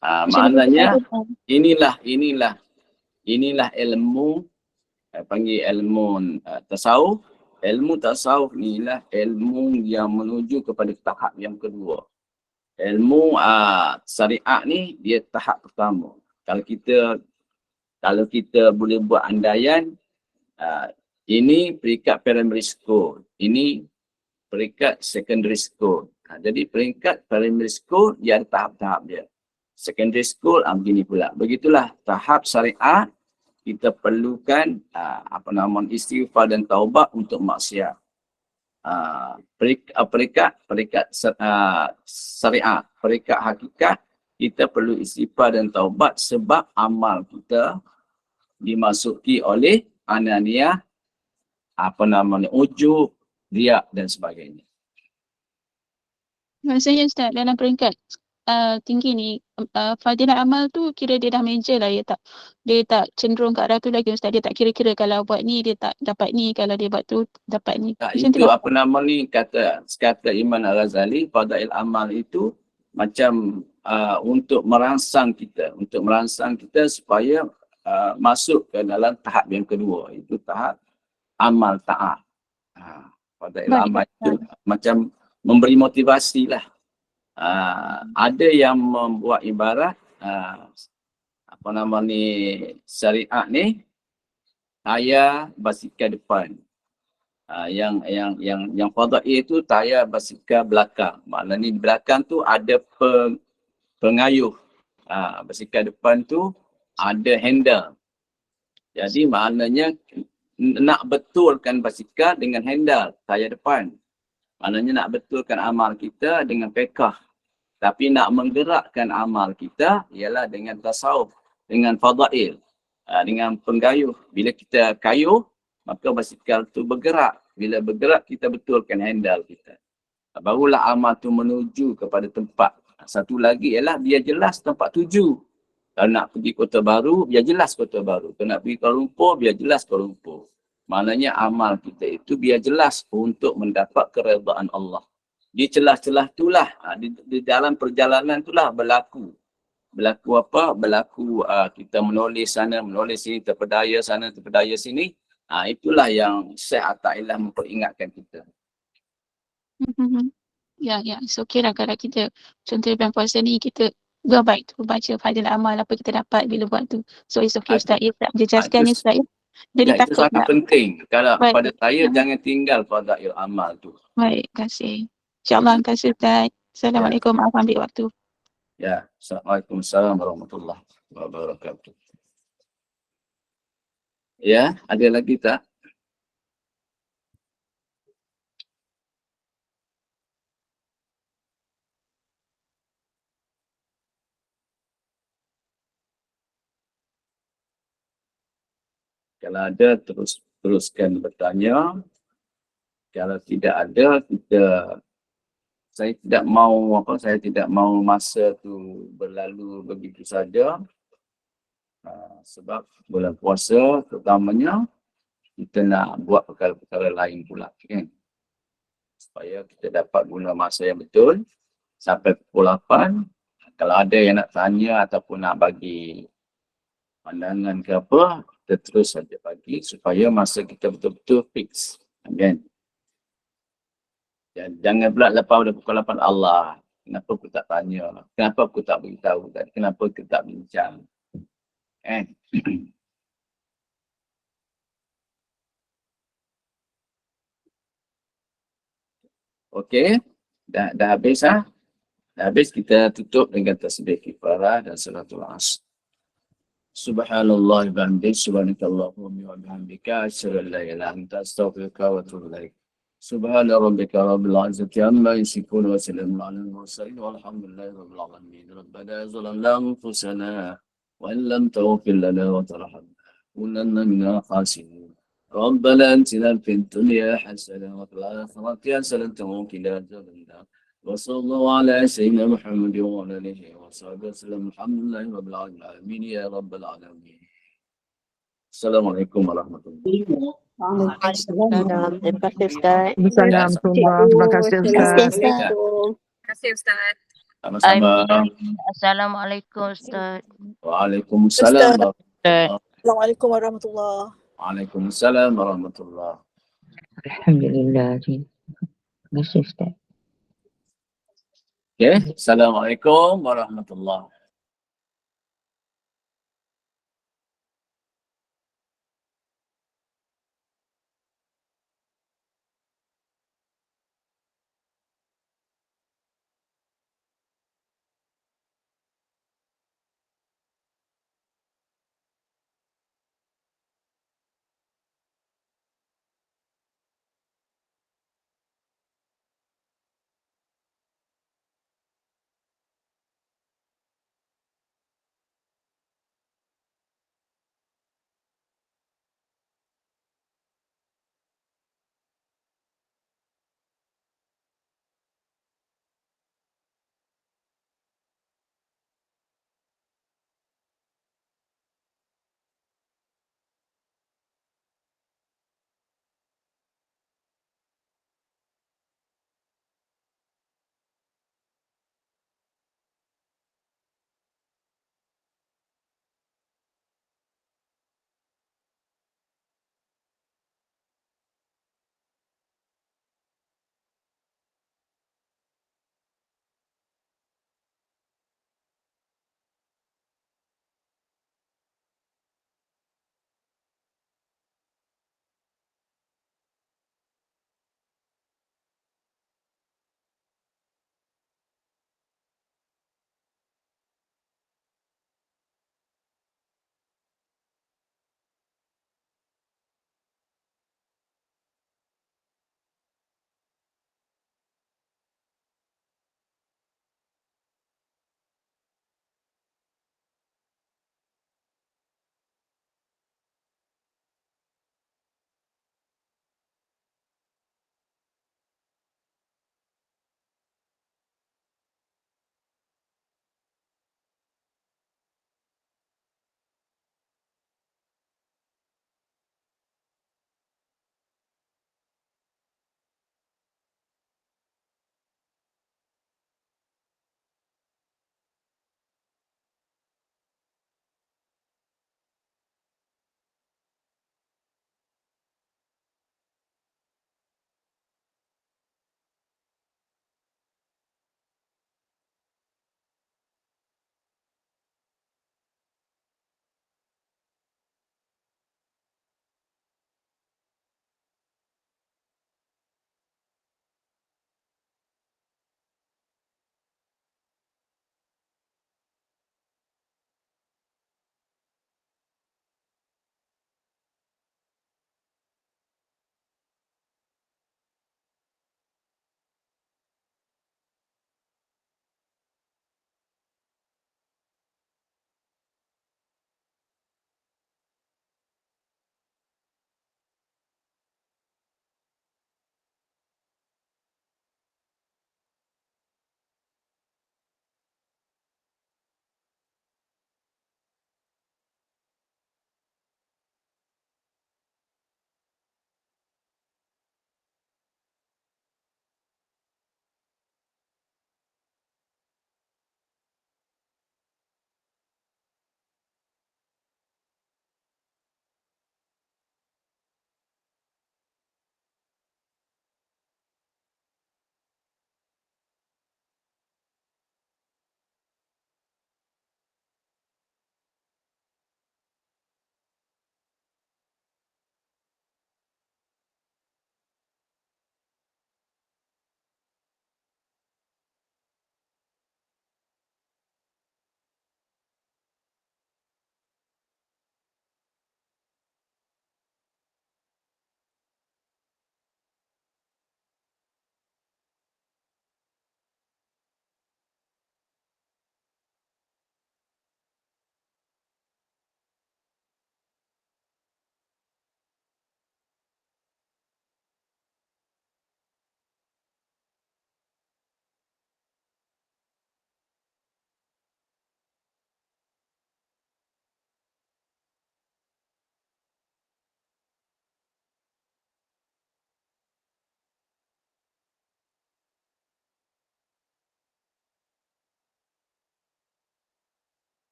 Maknanya inilah ilmu panggil ilmu tasawuf. Ilmu tasawuf inilah ilmu yang menuju kepada tahap yang kedua. Ilmu syariat ni dia tahap pertama. Kalau kita boleh buat andaian, ini peringkat primary school, ini peringkat secondary school. Jadi peringkat primary school dia ada tahap-tahap dia. Secondary school begini pula. Begitulah tahap syariat, kita perlukan istighfar dan taubat untuk maksiat. Peringkat syariat, peringkat hakikat, kita perlu istighfar dan taubat sebab amal kita dimasuki oleh ananiah, ujub, riak dan sebagainya. Maksudnya Ustaz, dalam peringkat tinggi ni, fadilah amal tu kira dia dah major lah, dia tak cenderung ke arah tu lagi Ustaz. Dia tak kira-kira kalau buat ni dia tak dapat ni, kalau dia buat tu dapat ni. Itu kata Imam Al-Ghazali, fadail amal itu macam untuk merangsang kita supaya masuk ke dalam tahap yang kedua, itu tahap amal taat. Fadail amal itu macam memberi motivasi lah. Ada yang membuat ibarat apa nama ni, syariat ni, tayar basikal depan. Yang fadail tu tayar basikal belakang. Maknanya di belakang tu ada pengayuh. Basikal depan tu ada handle. Jadi maknanya nak betulkan basikal dengan handle tayar depan. Maknanya nak betulkan amal kita dengan fiqh. Tapi nak menggerakkan amal kita ialah dengan tasawuf, dengan fadail, dengan penggayuh. Bila kita kayuh, maka basikal tu bergerak. Bila bergerak, kita betulkan handle kita. Barulah amal tu menuju kepada tempat. Satu lagi ialah dia jelas tempat tuju. Kalau nak pergi Kota Baru, biar jelas Kota Baru. Kalau nak pergi Kuala Lumpur, biar jelas Kuala Lumpur. Maknanya amal kita itu biar jelas untuk mendapat keredaan Allah. Di celah-celah itulah, di dalam perjalanan itulah berlaku. Berlaku apa? Berlaku kita menulis sana, menulis sini, terpedaya sana, terpedaya sini. Itulah yang Syekh Atta'illah memperingatkan kita. Ya, it's okay lah kalau kita, contoh bulan puasa ni kita buat baik tu, baca fadilah amal apa kita dapat bila buat tu. So it's okay Ustaz, ya tak menjejaskan ni Ustaz ya. Jadi itu takut sangat nak. penting. Kalau Baik. pada saya, jangan tinggal fadail amal tu. Baik, terima kasih. InsyaAllah, terima kasih Ustaz. Assalamualaikum warahmatullahi wabarakatuh. Ya, Assalamualaikum warahmatullahi wabarakatuh. Ya, ada lagi tak? Kalau ada, teruskan bertanya. Kalau tidak ada, saya tidak mahu masa tu berlalu begitu saja. Sebab bulan puasa terutamanya kita nak buat perkara-perkara lain pula, kan? Supaya kita dapat guna masa yang betul sampai pukul 8. Kalau ada yang nak tanya ataupun nak bagi pandangan ke apa, kita terus saja bagi supaya masa kita betul-betul fix, kan? Jangan pula lepas dah pukul 8, Allah, kenapa aku tak tanya? Kenapa aku tak beritahu? Kenapa aku tak bincang? Okey, dah habis Dah habis, kita tutup dengan tasbih kifarah dan salatul asr. Subhanallah wa bihamdihi, subhanakallahumma wa bihamdika, asyhadu an la ilaha illa anta, astaghfiruka wa atubu ilaik. Subhana rabbika rabbil izzati amma yasifun wa salamun alal mursalin walhamdulillahi rabbil alamin. Rabbana zalamna anfusana wa in lam taghfir lana wa tarhamna lakunanna minal khasirin. Rabbana atina fid dunya hasanah wa fil akhirati hasanah wa qina adzabannar. Wa sallallahu ala sayyidina Muhammad wa ala alihi wa sahbihi wasallam. Alhamdulillahi rabbil alamin ya rabbal alamin. Assalamualaikum warahmatullahi wabarakatuh. Waalaikumsalam. Terima kasih Ustaz. Terima kasih Ustaz. Terima kasih Ustaz. Sama-sama. Assalamualaikum Ustaz. Waalaikumsalam. Assalamualaikum warahmatullahi. Waalaikumsalam warahmatullahi. Alhamdulillah. Terima kasih Ustaz. Okay. Assalamualaikum warahmatullahi.